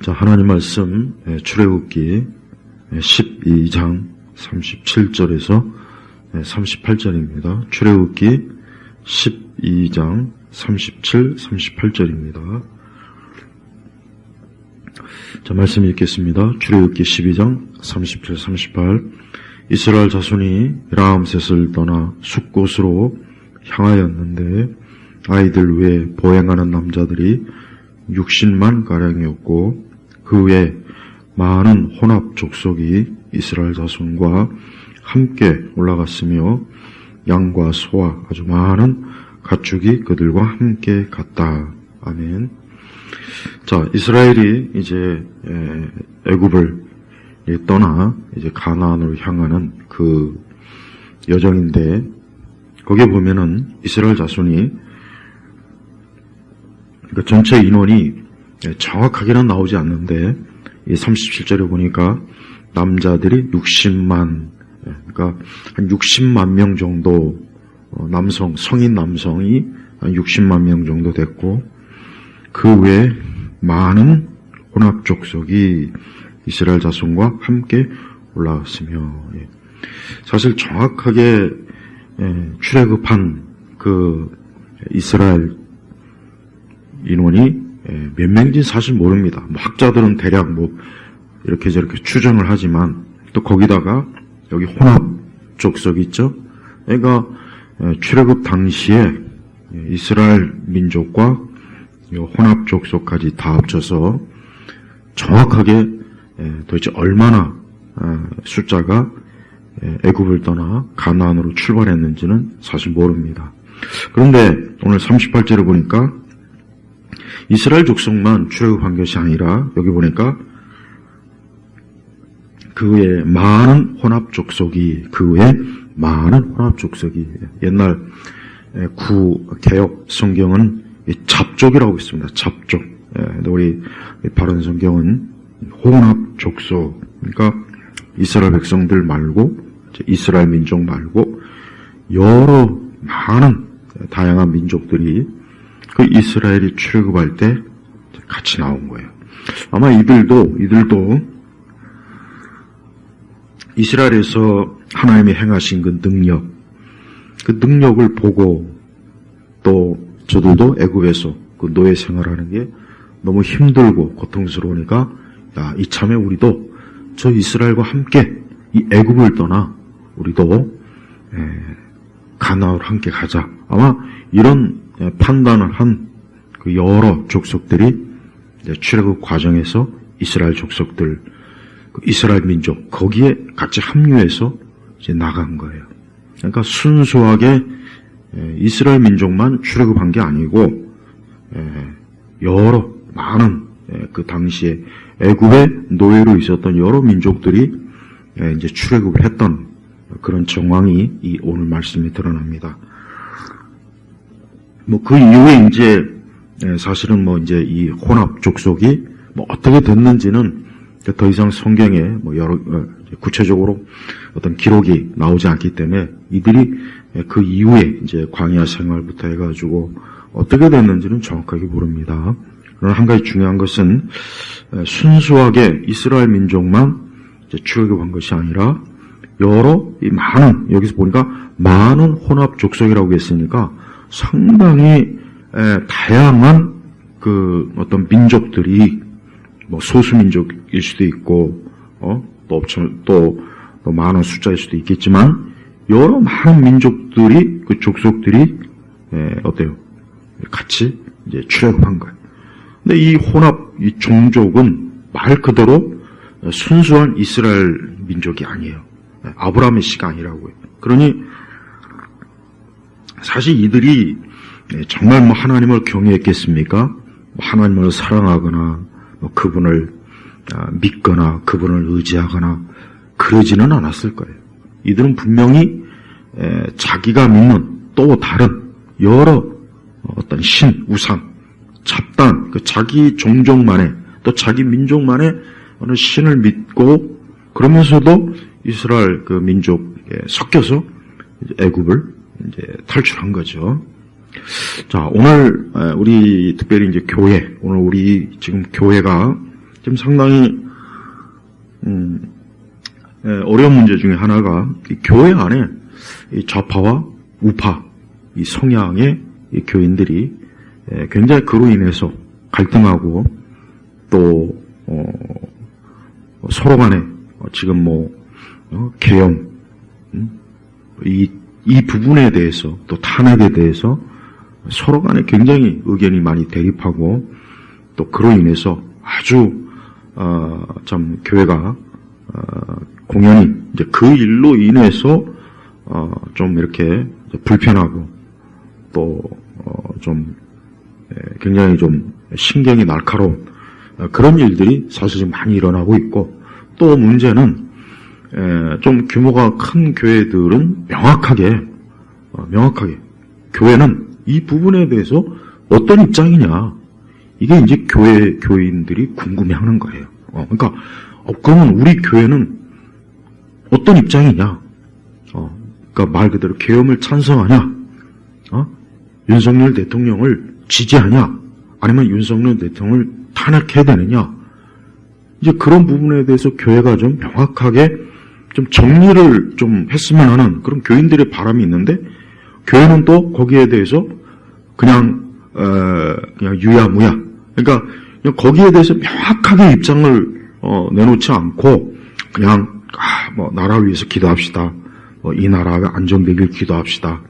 자, 하나님 말씀 출애굽기 12장 37절에서 38절입니다. 출애굽기 12장 37, 38절입니다. 자, 말씀 읽겠습니다. 출애굽기 12장 37, 38. 이스라엘 자손이 라암셋을 떠나 숫곳으로 향하였는데 아이들 외에 보행하는 남자들이 60만 가량이었고 그 외에 많은 혼합 족속이 이스라엘 자손과 함께 올라갔으며 양과 소와 아주 많은 가축이 그들과 함께 갔다. 아멘. 자, 이스라엘이 이제 애굽을 떠나 이제 가나안으로 향하는 그 여정인데 거기에 보면은 이스라엘 자손이 그러니까 전체 인원이 정확하게는 나오지 않는데 이 37절에 보니까 남자들이 60만, 그러니까 한 60만 명 정도 남성, 성인 남성이 한 60만 명 정도 됐고 그 외에 많은 혼합 족속이 이스라엘 자손과 함께 올라왔으며 사실 정확하게 출애굽한 그 이스라엘 인원이 몇 명인지 사실 모릅니다. 학자들은 대략 이렇게 저렇게 추정을 하지만 또 거기다가 여기 혼합 족속이 있죠. 그러니까 출애굽 당시에 이스라엘 민족과 혼합 족속까지 다 합쳐서 정확하게 도대체 얼마나 숫자가 애굽을 떠나 가나안으로 출발했는지는 사실 모릅니다. 그런데 오늘 38절을 보니까 이스라엘 족속만 출애굽한 것이 아니라 여기 보니까 그 외에 많은 혼합 족속이 옛날 구개역 성경은 잡족이라고 있습니다. 잡족. 우리 바른 성경은 혼합 족속. 그러니까 이스라엘 백성들 말고 이스라엘 민족 말고 여러 많은 다양한 민족들이 그 이스라엘이 출애굽할 때 같이 나온 거예요. 아마 이들도 이스라엘에서 하나님이 행하신 그 능력을 보고 또 저들도 애굽에서 그 노예 생활하는 게 너무 힘들고 고통스러우니까 야, 이참에 우리도 저 이스라엘과 함께 이 애굽을 떠나 우리도 가나안으로 함께 가자. 아마 이런 판단을 한 그 여러 족속들이 출애굽 과정에서 이스라엘 족속들, 이스라엘 민족 거기에 같이 합류해서 이제 나간 거예요. 그러니까 순수하게 이스라엘 민족만 출애굽한 게 아니고 여러 많은 그 당시에 애굽의 노예로 있었던 여러 민족들이 이제 출애굽을 했던 그런 정황이 이 오늘 말씀에 드러납니다. 그 이후에 이제 사실은 이제 이 혼합 족속이 어떻게 됐는지는 더 이상 성경에 여러 구체적으로 어떤 기록이 나오지 않기 때문에 이들이 그 이후에 이제 광야 생활부터 해가지고 어떻게 됐는지는 정확하게 모릅니다. 그러나 한 가지 중요한 것은 순수하게 이스라엘 민족만 출애굽한 것이 아니라 여러 많은 여기서 보니까 많은 혼합 족속이라고 했으니까 상당히 다양한 그 어떤 민족들이 소수 민족일 수도 있고 또 많은 숫자일 수도 있겠지만 여러 많은 민족들이 그 족속들이 어때요? 같이 이제 출애굽한 거예요. 근데 이 혼합 이 종족은 말 그대로 순수한 이스라엘 민족이 아니에요. 아브라함의 씨가 아니라고요. 그러니 사실 이들이 정말 하나님을 경외했겠습니까? 하나님을 사랑하거나 그분을 믿거나 그분을 의지하거나 그러지는 않았을 거예요. 이들은 분명히 자기가 믿는 또 다른 여러 어떤 신, 우상, 잡단, 자기 종족만의 또 자기 민족만의 어느 신을 믿고 그러면서도 이스라엘 그 민족에 섞여서 애굽을 이제 탈출한 거죠. 자, 오늘 우리 특별히 이제 교회, 오늘 우리 지금 교회가 지금 상당히 어려운 문제 중에 하나가 이 교회 안에 이 좌파와 우파 이 성향의 이 교인들이 굉장히 그로 인해서 갈등하고 또 서로 간에 지금 계엄 이 부분에 대해서 또 탄핵에 대해서 서로 간에 굉장히 의견이 많이 대립하고 또 그로 인해서 아주 참 교회가 공연히 이제 그 일로 인해서 좀 이렇게 불편하고 또 좀 굉장히 좀 신경이 날카로운 그런 일들이 사실 좀 많이 일어나고 있고 또 문제는 좀 규모가 큰 교회들은 명확하게 교회는 이 부분에 대해서 어떤 입장이냐 이게 이제 교인들이 궁금해하는 거예요. 그러니까 그러면 우리 교회는 어떤 입장이냐? 그러니까 말 그대로 계엄을 찬성하냐? 윤석열 대통령을 지지하냐? 아니면 윤석열 대통령을 탄핵해야 되느냐? 이제 그런 부분에 대해서 교회가 좀 명확하게 좀 정리를 좀 했으면 하는 그런 교인들의 바람이 있는데 교회는 또 거기에 대해서 그냥 유야무야. 그러니까 그냥 거기에 대해서 명확하게 입장을 내놓지 않고 그냥 나라 위해서 기도합시다. 이 나라가 안정되길 기도합시다.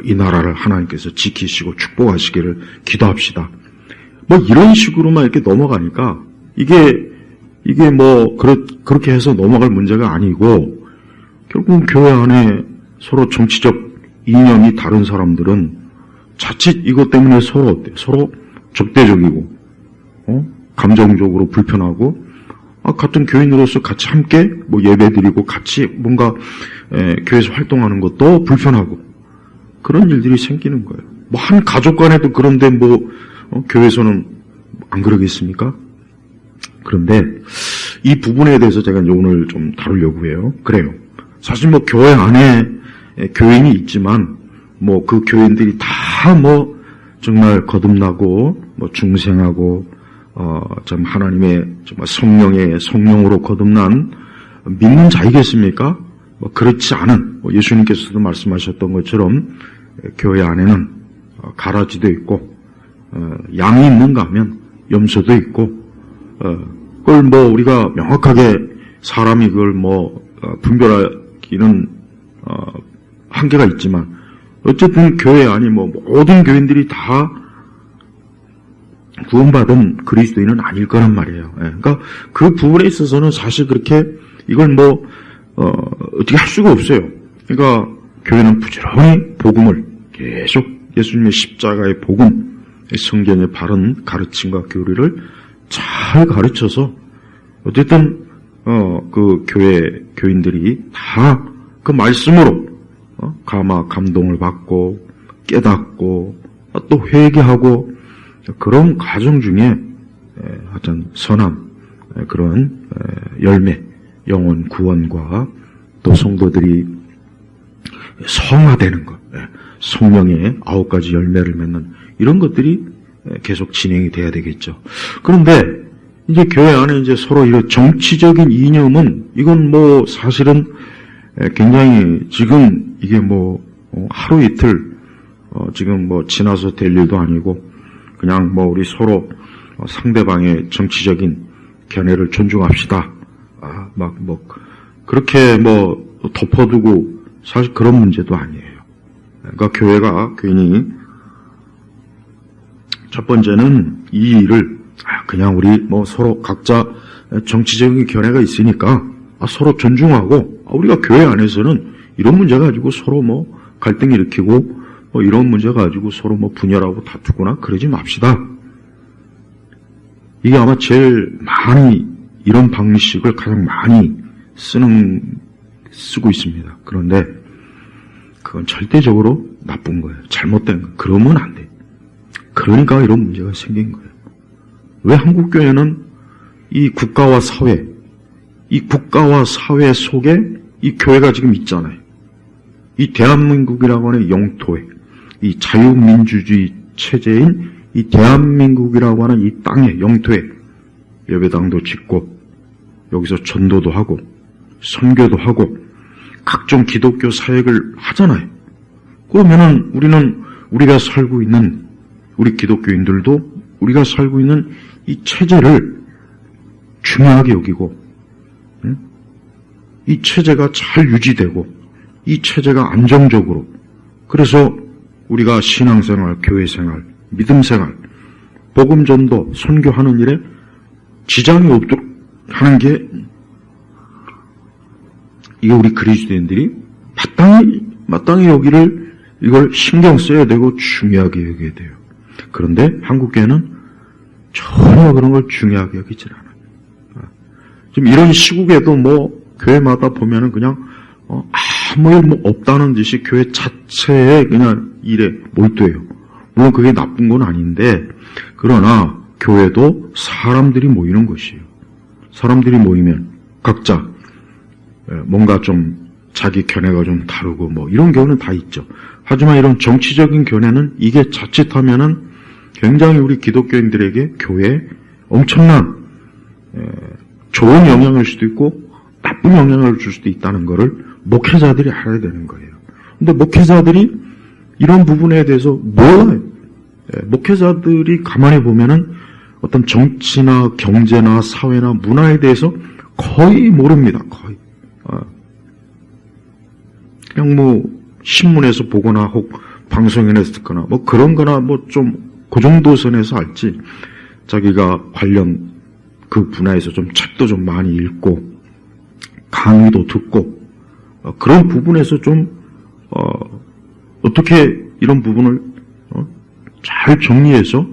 이 나라를 하나님께서 지키시고 축복하시기를 기도합시다. 이런 식으로만 이렇게 넘어가니까 이게 그렇게 해서 넘어갈 문제가 아니고 결국 교회 안에 서로 정치적 이념이 다른 사람들은 자칫 이것 때문에 서로 적대적이고 감정적으로 불편하고 같은 교인으로서 같이 함께 예배드리고 같이 뭔가 교회에서 활동하는 것도 불편하고 그런 일들이 생기는 거예요. 한 가족 간에도 그런데 교회에서는 안 그러겠습니까? 그런데 이 부분에 대해서 제가 이제 오늘 좀 다루려고 해요. 그래요. 사실 교회 안에 교인이 있지만 그 교인들이 다 정말 거듭나고 중생하고 참 하나님의 정말 성령으로 거듭난 믿는 자이겠습니까? 그렇지 않은 예수님께서도 말씀하셨던 것처럼 교회 안에는 가라지도 있고 양이 있는가 하면 염소도 있고 그걸 우리가 명확하게 사람이 그걸 분별하기는 한계가 있지만 어쨌든 교회 안이 모든 교인들이 다 구원받은 그리스도인은 아닐 거란 말이에요. 그러니까 그 부분에 있어서는 사실 그렇게 이걸 어떻게 할 수가 없어요. 그러니까 교회는 부지런히 복음을 계속 예수님의 십자가의 복음, 성경의 바른 가르침과 교리를 잘 가르쳐서 어쨌든 그 교인들이 다 그 말씀으로 감동을 받고 깨닫고 또 회개하고 그런 과정 중에 어떤 선한 그런 열매, 영혼 구원과 또 성도들이 성화되는 것, 성령의 9가지 열매를 맺는 이런 것들이 계속 진행이 돼야 되겠죠. 그런데 이제 교회 안에 이제 서로 이런 정치적인 이념은 이건 사실은 굉장히 지금 이게 하루 이틀 지금 지나서 될 일도 아니고 그냥 우리 서로 상대방의 정치적인 견해를 존중합시다. 그렇게 덮어두고 사실 그런 문제도 아니에요. 그러니까 교회가 괜히 첫 번째는 이 일을 그냥 우리 서로 각자 정치적인 견해가 있으니까 서로 존중하고 우리가 교회 안에서는 이런 문제 가지고 서로 갈등 일으키고 이런 문제 가지고 서로 분열하고 다투거나 그러지 맙시다. 이게 아마 제일 많이 이런 방식을 가장 많이 쓰고 있습니다. 그런데 그건 절대적으로 나쁜 거예요. 잘못된 거. 그러면 안 돼. 그러니까 이런 문제가 생긴 거예요. 왜 한국교회는 이 국가와 사회 속에 이 교회가 지금 있잖아요. 이 대한민국이라고 하는 영토에, 이 자유민주주의 체제인 이 대한민국이라고 하는 이 땅의 영토에 예배당도 짓고 여기서 전도도 하고 선교도 하고 각종 기독교 사역을 하잖아요. 그러면은 우리가 살고 있는 우리 기독교인들도 우리가 살고 있는 이 체제를 중요하게 여기고 이 체제가 잘 유지되고 이 체제가 안정적으로 그래서 우리가 신앙생활, 교회생활, 믿음생활, 복음전도, 선교하는 일에 지장이 없도록 하는 게 이게 우리 그리스도인들이 마땅히 이걸 신경 써야 되고 중요하게 여겨야 돼요. 그런데 한국교회는 전혀 그런 걸 중요하게 여기질 않아요. 지금 이런 시국에도 교회마다 보면은 그냥 아무 일 없다는 듯이 교회 자체에 그냥 일에 몰두해요. 물론 그게 나쁜 건 아닌데 그러나 교회도 사람들이 모이는 것이에요. 사람들이 모이면 각자 뭔가 좀 자기 견해가 좀 다르고 이런 경우는 다 있죠. 하지만 이런 정치적인 견해는 이게 자칫하면은 굉장히 우리 기독교인들에게 교회에 엄청난 좋은 영향을 줄 수도 있고 나쁜 영향을 줄 수도 있다는 것을 목회자들이 알아야 되는 거예요. 근데 목회자들이 이런 부분에 대해서 몰라요. 목회자들이 가만히 보면은 어떤 정치나 경제나 사회나 문화에 대해서 거의 모릅니다. 거의. 그냥 신문에서 보거나 혹 방송에서 듣거나 그런 거나 좀 그 정도 선에서 알지 자기가 관련 그 분야에서 좀 책도 좀 많이 읽고 강의도 듣고 그런 부분에서 좀 어떻게 이런 부분을 잘 정리해서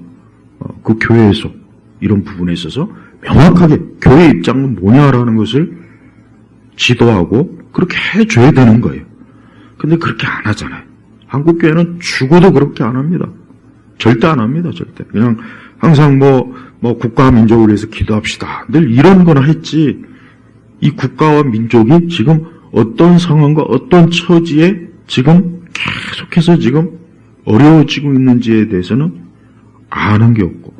그 교회에서 이런 부분에 있어서 명확하게 교회 입장은 뭐냐라는 것을 지도하고 그렇게 해줘야 되는 거예요. 근데 그렇게 안 하잖아요. 한국교회는 죽어도 그렇게 안 합니다. 절대 안 합니다. 절대. 그냥 항상 국가와 민족을 위해서 기도합시다. 늘 이런 거나 했지 이 국가와 민족이 지금 어떤 상황과 어떤 처지에 지금 계속해서 지금 어려워지고 있는지에 대해서는 아는 게 없고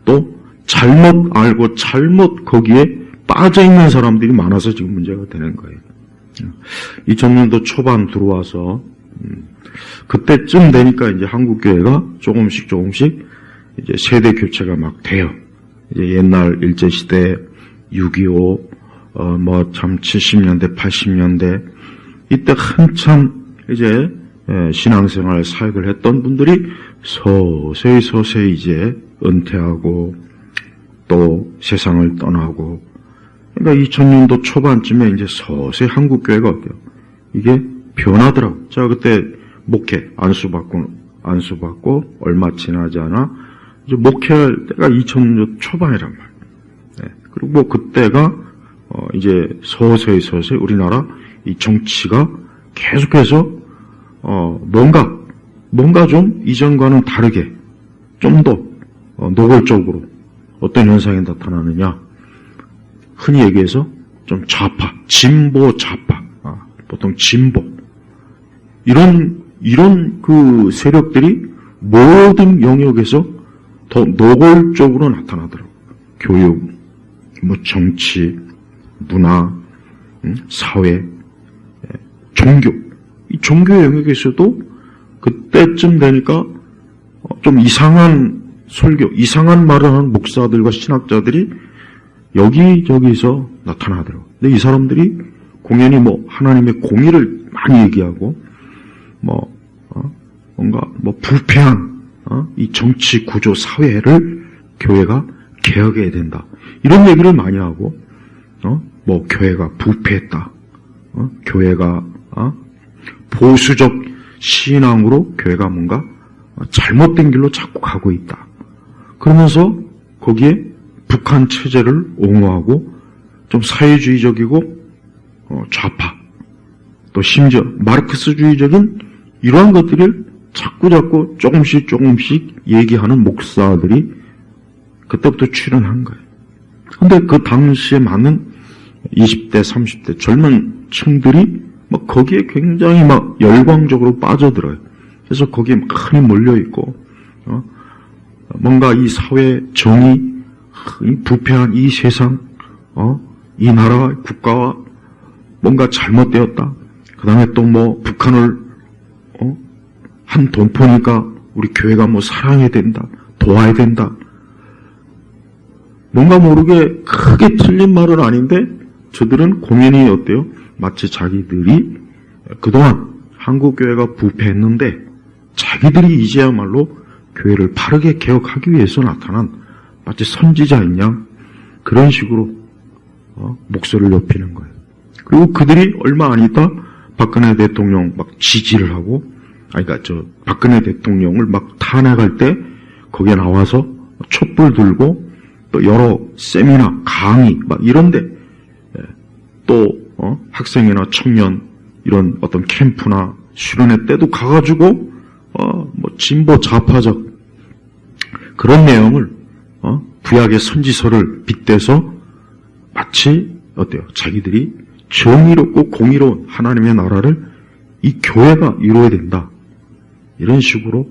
또 잘못 알고 잘못 거기에 빠져있는 사람들이 많아서 지금 문제가 되는 거예요. 2000년도 초반 들어와서 그때쯤 되니까 이제 한국교회가 조금씩 이제 세대 교체가 막 돼요. 이제 옛날 일제시대 6.25 참 70년대 80년대 이때 한참 이제 신앙생활 사역을 했던 분들이 서서히 이제 은퇴하고 또 세상을 떠나고 그러니까 2000년도 초반쯤에 이제 서서히 한국교회가 어때요? 이게 변하더라고. 제가 그때 목회 안수받고 얼마 지나지 않아 이제 목회할 때가 2000년도 초반이란 말이에요. 네. 그리고 그때가 이제 서서히 우리나라 이 정치가 계속해서 뭔가 좀 이전과는 다르게 좀 더 노골적으로 어떤 현상이 나타나느냐? 흔히 얘기해서 좀 좌파, 진보 좌파, 보통 진보 이런 그 세력들이 모든 영역에서 더 노골적으로 나타나더라고요. 교육, 정치, 문화, 사회, 종교. 이 종교 영역에서도 그때쯤 되니까 좀 이상한 설교, 이상한 말을 하는 목사들과 신학자들이 여기저기서 나타나더라고요. 근데 이 사람들이 공연히 하나님의 공의를 많이 얘기하고 뭔가 부패한 이 정치 구조 사회를 교회가 개혁해야 된다. 이런 얘기를 많이 하고 교회가 부패했다. 교회가 보수적 신앙으로 교회가 뭔가 잘못된 길로 자꾸 가고 있다. 그러면서 거기에 북한 체제를 옹호하고 좀 사회주의적이고 좌파 또 심지어 마르크스주의적인 이러한 것들을 자꾸 조금씩 얘기하는 목사들이 그때부터 출연한 거예요. 근데 그 당시에 많은 20대, 30대 젊은 층들이 거기에 굉장히 열광적으로 빠져들어요. 그래서 거기에 많이 몰려있고, 뭔가 이 사회 정의, 이 부패한 이 세상, 이 나라와 국가와 뭔가 잘못되었다. 그 다음에 또 뭐 북한을 한 동포니까 우리 교회가 뭐 사랑해야 된다, 도와야 된다. 뭔가 모르게 크게 틀린 말은 아닌데 저들은 공연이 어때요? 마치 자기들이 그동안 한국교회가 부패했는데 자기들이 이제야말로 교회를 바르게 개혁하기 위해서 나타난 마치 선지자인 양 그런 식으로 목소리를 높이는 거예요. 그리고 그들이 얼마 안 있다 박근혜 대통령 막 지지를 하고, 그러니까 박근혜 대통령을 막 탄핵할 때 거기에 나와서 촛불 들고 또 여러 세미나, 강의 막 이런데 또 학생이나 청년 이런 어떤 캠프나 수련회 때도 가가지고 뭐 진보 좌파적 그런 내용을 구약의 선지서를 빗대서 마치 어때요? 자기들이 정의롭고 공의로운 하나님의 나라를 이 교회가 이루어야 된다. 이런 식으로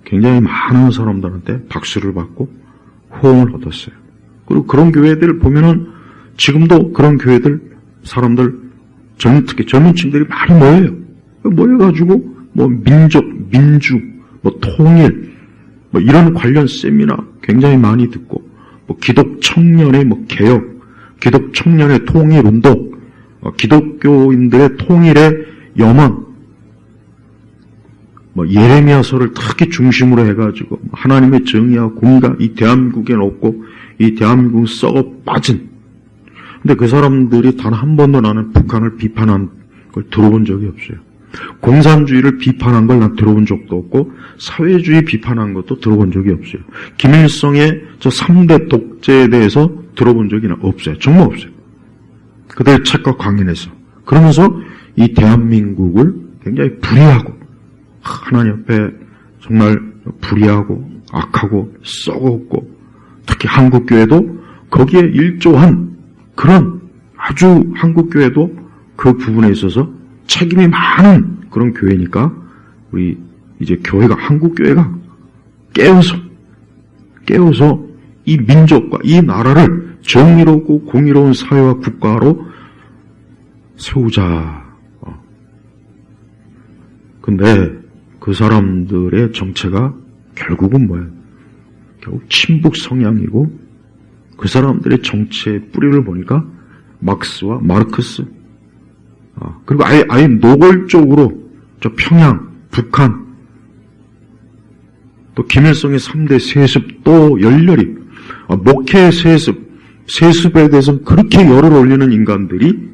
굉장히 많은 사람들한테 박수를 받고 호응을 얻었어요. 그리고 그런 교회들 보면은 지금도 그런 교회들 사람들 특히 젊은 층들이 많이 모여요. 모여가지고 뭐 민족, 민주, 뭐 통일 뭐 이런 관련 세미나 굉장히 많이 듣고 뭐 기독 청년의 뭐 개혁, 기독 청년의 통일 운동, 기독교인들의 통일의 염원, 뭐 예레미야서를 특히 중심으로 해가지고 하나님의 정의와 공의가 이 대한민국에는 없고 이 대한민국은 썩어 빠진. 근데 그 사람들이 단 한 번도 나는 북한을 비판한 걸 들어본 적이 없어요. 공산주의를 비판한 걸 난 들어본 적도 없고 사회주의 비판한 것도 들어본 적이 없어요. 김일성의 저 3대 독재에 대해서 들어본 적이 없어요. 정말 없어요. 그들의 책과 강연에서. 그러면서 이 대한민국을 굉장히 불의하고 하나님 앞에 정말 불의하고 악하고 썩었고 특히 한국교회도 거기에 일조한 그런 아주 한국교회도 그 부분에 있어서 책임이 많은 그런 교회니까 우리 이제 교회가 한국교회가 깨어서 이 민족과 이 나라를 정의롭고 공의로운 사회와 국가로 세우자. 근데 그 사람들의 정체가 결국은 뭐예요? 결국 친북 성향이고 그 사람들의 정체의 뿌리를 보니까 막스와 마르크스 그리고 아예 노골적으로 저 평양, 북한 또 김일성의 3대 세습 또 열렬히 목회 세습에 대해서는 그렇게 열을 올리는 인간들이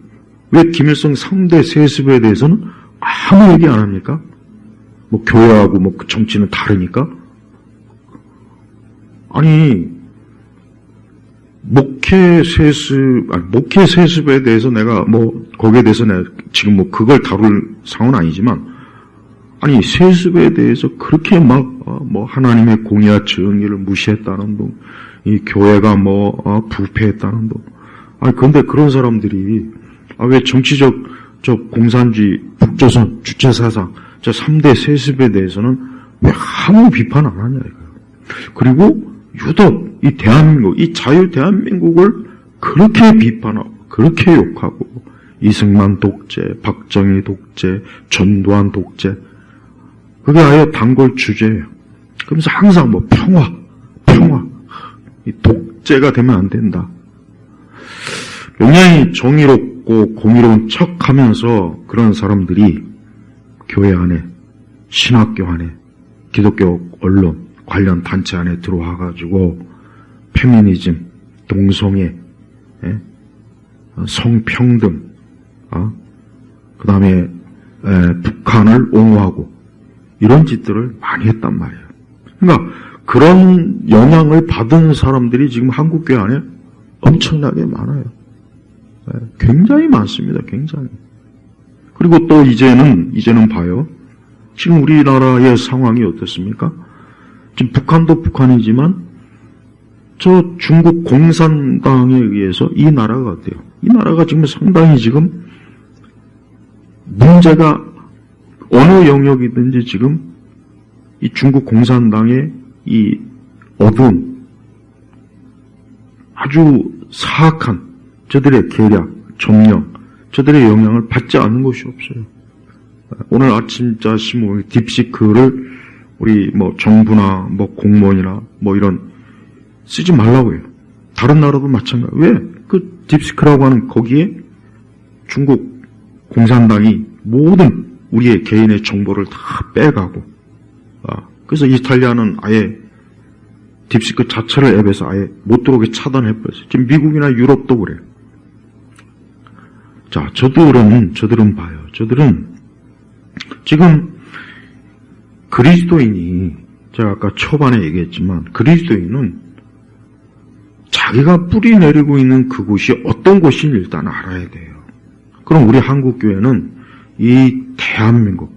왜 김일성 3대 세습에 대해서는 아무 얘기 안 합니까? 뭐 교회하고 뭐 정치는 다르니까? 아니 목회 세습에 대해서 내가 뭐 거기에 대해서 내가 지금 뭐 그걸 다룰 상황은 아니지만 아니 세습에 대해서 그렇게 막 뭐 하나님의 공의와 정의를 무시했다는 둥, 이 교회가 뭐 부패했다는 둥. 아니 근데 그런 사람들이 왜 정치적 저 공산주의 북조선 주체사상 저 3대 세습에 대해서는 왜 아무 비판 안 하냐 이거예요. 그리고 유독 이 대한민국, 이 자유 대한민국을 그렇게 비판하고 그렇게 욕하고 이승만 독재, 박정희 독재, 전두환 독재 그게 아예 단골 주제예요. 그러면서 항상 뭐 평화 이 독재가 되면 안 된다. 굉장히 정의롭고 공의로운 척하면서 그런 사람들이 교회 안에, 신학교 안에, 기독교 언론 관련 단체 안에 들어와가지고 페미니즘, 동성애, 성평등, 그 다음에 북한을 옹호하고 이런 짓들을 많이 했단 말이에요. 그러니까 그런 영향을 받은 사람들이 지금 한국교회 안에 엄청나게 많아요. 굉장히 많습니다. 굉장히. 그리고 또 이제는 봐요. 지금 우리나라의 상황이 어떻습니까? 지금 북한도 북한이지만 저 중국 공산당에 의해서 이 나라가 어때요? 이 나라가 지금 상당히 지금 문제가 어느 영역이든지 지금 이 중국 공산당의 이 어두운 아주 사악한 저들의 계략, 점령, 저들의 영향을 받지 않는 것이 없어요. 오늘 아침자 신문 딥시크를 우리 뭐 정부나 뭐 공무원이나 뭐 이런 쓰지 말라고 해요. 다른 나라도 마찬가지. 왜? 그 딥시크라고 하는 거기에 중국 공산당이 모든 우리의 개인의 정보를 다 빼가고, 그래서 이탈리아는 아예 딥시크 자체를 앱에서 아예 못 들어오게 차단해버렸어요. 지금 미국이나 유럽도 그래요. 자, 저들은 봐요. 저들은 지금 그리스도인이, 제가 아까 초반에 얘기했지만, 그리스도인은 자기가 뿌리 내리고 있는 그곳이 어떤 곳인지 일단 알아야 돼요. 그럼 우리 한국교회는 이 대한민국,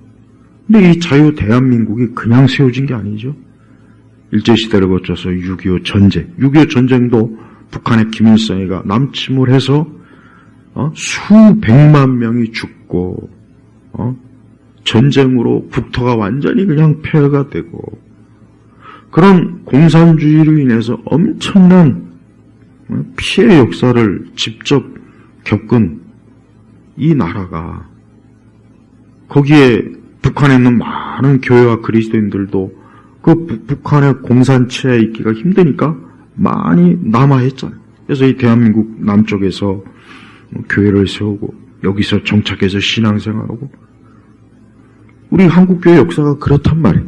근데 이 자유 대한민국이 그냥 세워진 게 아니죠. 일제시대를 거쳐서 6.25 전쟁, 6.25 전쟁도 북한의 김일성이가 남침을 해서 수백만 명이 죽고 전쟁으로 국토가 완전히 그냥 폐허가 되고, 그런 공산주의로 인해서 엄청난 피해 역사를 직접 겪은 이 나라가, 거기에 북한에 있는 많은 교회와 그리스도인들도 그 북한의 공산체에 있기가 힘드니까 많이 남아있잖아요. 그래서 이 대한민국 남쪽에서 교회를 세우고 여기서 정착해서 신앙생활하고, 우리 한국교회 역사가 그렇단 말이에요.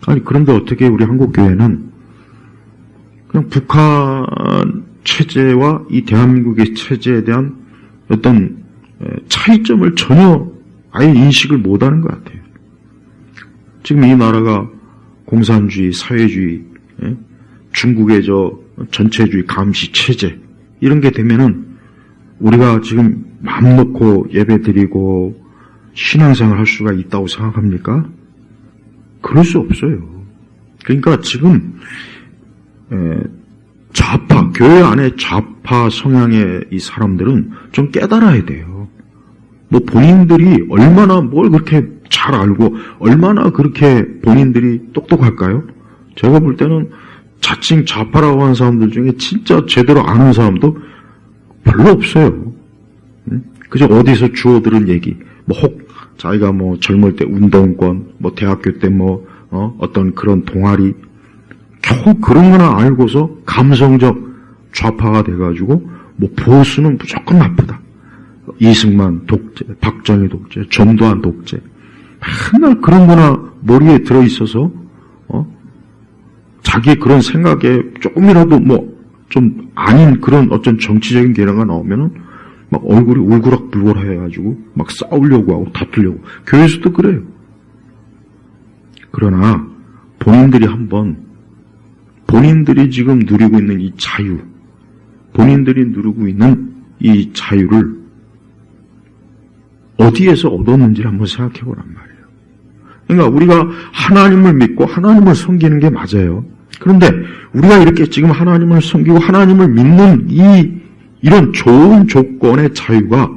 아니, 그런데 어떻게 우리 한국교회는 그냥 북한 체제와 이 대한민국의 체제에 대한 어떤 차이점을 전혀 아예 인식을 못하는 것 같아요. 지금 이 나라가 공산주의, 사회주의, 중국의 전체주의 감시 체제, 이런 게 되면은 우리가 지금 마음 놓고 예배 드리고 신앙생활 할 수가 있다고 생각합니까? 그럴 수 없어요. 그러니까 지금 좌파, 교회 안에 좌파 성향의 이 사람들은 좀 깨달아야 돼요. 뭐 본인들이 얼마나 뭘 그렇게 잘 알고 얼마나 그렇게 본인들이 똑똑할까요? 제가 볼 때는 자칭 좌파라고 하는 사람들 중에 진짜 제대로 아는 사람도 별로 없어요. 그저 어디서 주워들은 얘기, 뭐 혹 자기가 뭐 젊을 때 운동권, 뭐 대학교 때 뭐 어떤 그런 동아리, 겨우 그런 거나 알고서 감성적 좌파가 돼가지고 뭐 보수는 무조건 나쁘다. 이승만 독재, 박정희 독재, 전두환 독재, 맨날 그런 거나 머리에 들어있어서 자기의 그런 생각에 조금이라도 뭐 좀 아닌 그런 어떤 정치적인 개념가 나오면은 막 얼굴이 울그락불그락 해가지고 막 싸우려고 하고 다투려고. 교회에서도 그래요. 그러나 본인들이 한번, 본인들이 지금 누리고 있는 이 자유, 본인들이 누리고 있는 이 자유를 어디에서 얻었는지를 한번 생각해 보란 말이에요. 그러니까 우리가 하나님을 믿고 하나님을 섬기는 게 맞아요. 그런데 우리가 이렇게 지금 하나님을 섬기고 하나님을 믿는 이런 좋은 조건의 자유가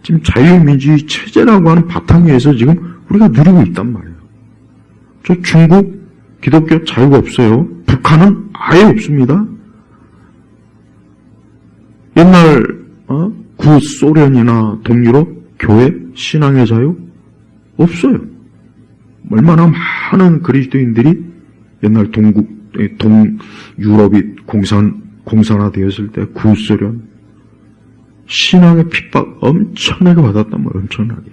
지금 자유민주주의 체제라고 하는 바탕 위에서 지금 우리가 누리고 있단 말이에요. 저 중국 기독교 자유가 없어요. 북한은 아예 없습니다. 옛날 구소련이나 동유럽 교회 신앙의 자유 없어요. 얼마나 많은 그리스도인들이 옛날 동유럽이 공산화되었을 때 구소련 신앙의 핍박 엄청나게 받았단 말이에요. 엄청나게.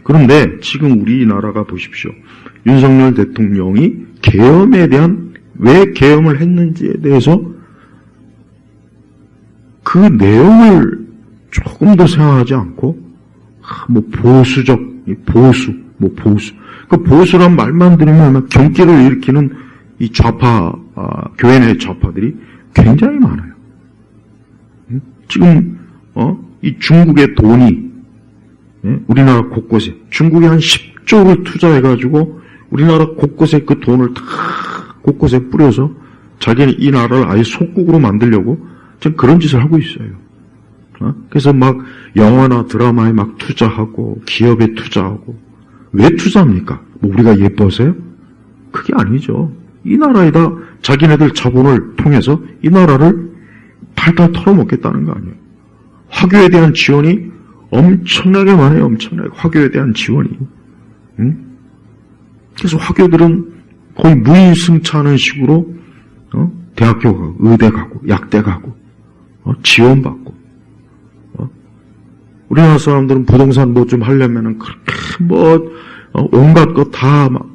그런데 지금 우리나라가 보십시오. 윤석열 대통령이 계엄에 대한, 왜 계엄을 했는지에 대해서 그 내용을 조금 더 생각하지 않고 뭐 보수적 보수. 그 보수란 말만 들으면 경기를 일으키는 이 좌파, 교회 내 좌파들이 굉장히 많아요. 지금 이 중국의 돈이 우리나라 곳곳에, 중국이 한 10조를 투자해가지고 우리나라 곳곳에 그 돈을 다 곳곳에 뿌려서 자기는 이 나라를 아예 속국으로 만들려고 지금 그런 짓을 하고 있어요. 그래서 막 영화나 드라마에 막 투자하고 기업에 투자하고. 왜 투자합니까? 뭐 우리가 예뻐서요? 그게 아니죠. 이 나라에다 자기네들 자본을 통해서 이 나라를 탈탈 털어먹겠다는 거 아니에요. 화교에 대한 지원이 엄청나게 많아요. 엄청나게. 화교에 대한 지원이. 그래서 화교들은 거의 무임승차하는 식으로 대학교 가고 의대 가고 약대 가고 지원받고 우리나라 사람들은 부동산 뭐 좀 하려면은 그렇게 온갖 것 다 막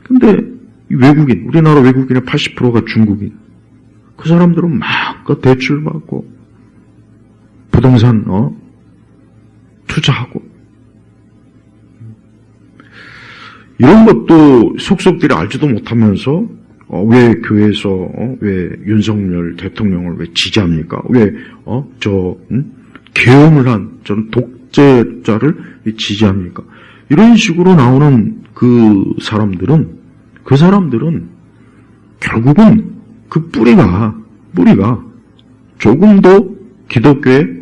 근데 외국인 우리나라 외국인의 80%가 중국인 그 사람들은 막 대출 받고 부동산 투자하고 이런 것도 속속들이 알지도 못하면서 왜 교회에서 왜 윤석열 대통령을 왜 지지합니까? 왜 계엄을 한 저는 독재자를 지지합니까? 이런 식으로 나오는 그 사람들은 결국은 그 뿌리가 조금 더 기독교의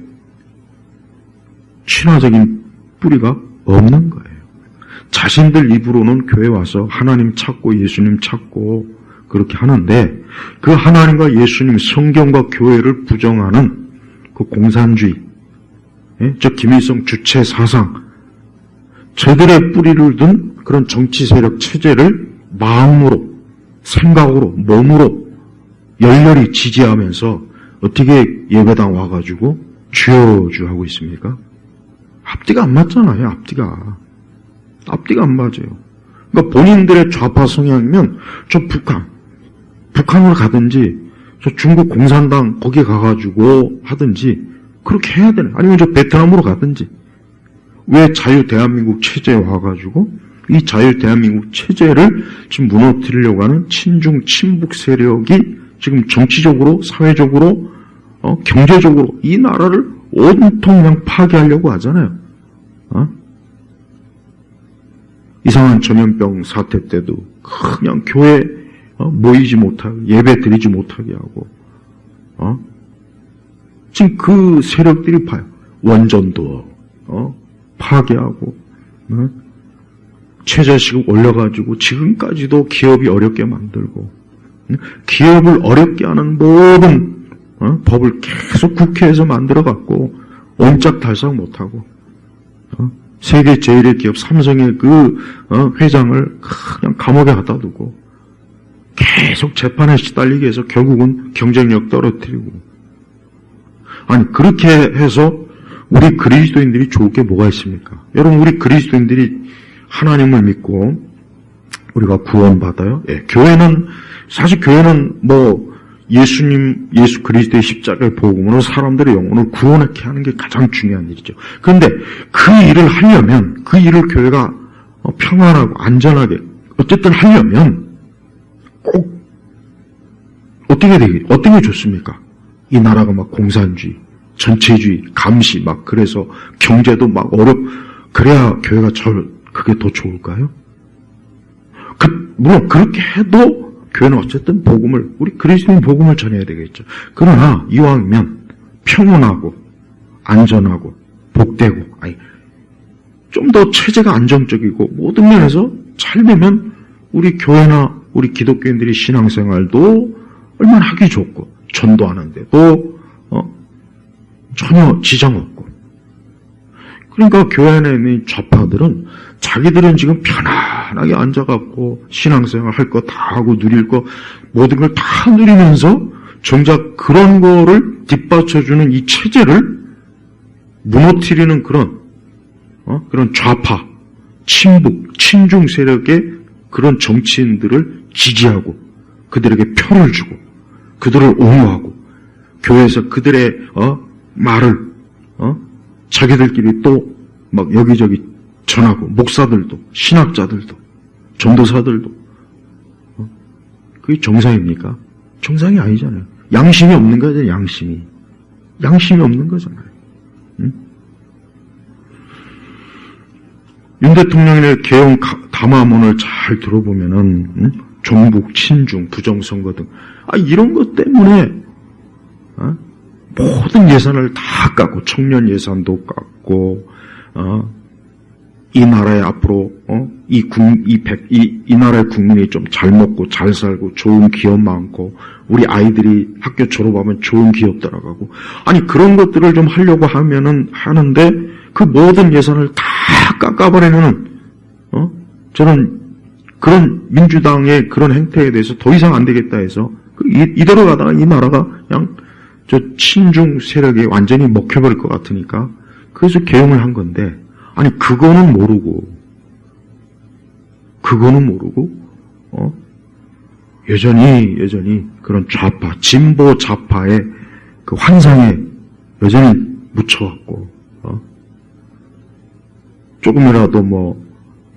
친화적인 뿌리가 없는 거예요. 자신들 입으로는 교회 와서 하나님 찾고 예수님 찾고 그렇게 하는데 그 하나님과 예수님, 성경과 교회를 부정하는 그 공산주의, 저 김일성 주체 사상, 저들의 뿌리를 둔 그런 정치 세력 체제를 마음으로, 생각으로, 몸으로 열렬히 지지하면서 어떻게 예배당 와가지고 주여주 하고 있습니까? 앞뒤가 안 맞잖아요, 앞뒤가 안 맞아요. 그러니까 본인들의 좌파 성향이면 저 북한으로 가든지 저 중국 공산당 거기 가가지고 하든지 그렇게 해야 되네. 아니면 저 베트남으로 가든지. 왜 자유 대한민국 체제에 와가지고 이 자유 대한민국 체제를 지금 무너뜨리려고 하는 친중 친북 세력이 지금 정치적으로, 사회적으로, 경제적으로 이 나라를 온통 그냥 파괴하려고 하잖아요. 이상한 전염병 사태 때도 그냥 교회 모이지 못하게, 예배 드리지 못하게 하고, 지금 그 세력들이 봐요. 원전도, 파괴하고, 최저시급 올려가지고 지금까지도 기업이 어렵게 만들고, 기업을 어렵게 하는 모든 법을 계속 국회에서 만들어갖고, 옴짝달싹 못하고, 세계 제일의 기업 삼성의 그 회장을 그냥 감옥에 갖다 두고 계속 재판에 시달리게 해서 결국은 경쟁력 떨어뜨리고 아니 그렇게 해서 우리 그리스도인들이 좋을 게 뭐가 있습니까? 여러분 우리 그리스도인들이 하나님을 믿고 우리가 구원받아요. 예, 교회는 뭐 예수 그리스도의 십자가의 복음으로 사람들의 영혼을 구원하게 하는 게 가장 중요한 일이죠. 그런데 그 일을 하려면, 그 일을 교회가 평안하고 안전하게 어쨌든 하려면 꼭 어떻게 좋습니까? 이 나라가 막 공산주의, 전체주의, 감시 막 그래서 경제도 막 그래야 교회가 그게 더 좋을까요? 물론 그렇게 해도 교회는 어쨌든 우리 그리스도인 복음을 전해야 되겠죠. 그러나 이왕이면 평온하고 안전하고 복되고 좀 더 체제가 안정적이고 모든 면에서 잘 되면 우리 교회나 우리 기독교인들이 신앙생활도 얼마나 하기 좋고 전도하는데도 전혀 지장 없고 그러니까 교회 안에 있는 좌파들은 자기들은 지금 편안하게 앉아갖고 신앙생활 할 거 다 하고 누릴 거 모든 걸 다 누리면서 정작 그런 거를 뒷받쳐주는 이 체제를 무너뜨리는 그런 좌파, 친북, 친중 세력의 그런 정치인들을 지지하고 그들에게 표를 주고 그들을 옹호하고 교회에서 그들의 말을 자기들끼리 또 막 여기저기 전하고 목사들도 신학자들도 전도사들도 그게 정상입니까? 정상이 아니잖아요. 양심이 없는 거잖아요. 양심이 없는 거잖아요. 윤 대통령의 개헌 담화문을 잘 들어보면은 종북, 친중, 부정선거 등 이런 것 때문에 모든 예산을 다 깎고 청년 예산도 깎고 이 나라의 앞으로 이 나라의 국민이 좀 잘 먹고 잘 살고 좋은 기업 많고 우리 아이들이 학교 졸업하면 좋은 기업 들어가고 아니 그런 것들을 좀 하려고 하는데 그 모든 예산을 다 깎아버리면은 저는 그런 민주당의 그런 행태에 대해서 더 이상 안 되겠다 해서 이대로 가다가 이 나라가 그냥 저 친중 세력에 완전히 먹혀버릴 것 같으니까 그래서 개헌을 한 건데 아니 그거는 모르고 여전히 그런 좌파 진보 좌파의 그 환상에 여전히 묻혀갖고 조금이라도 뭐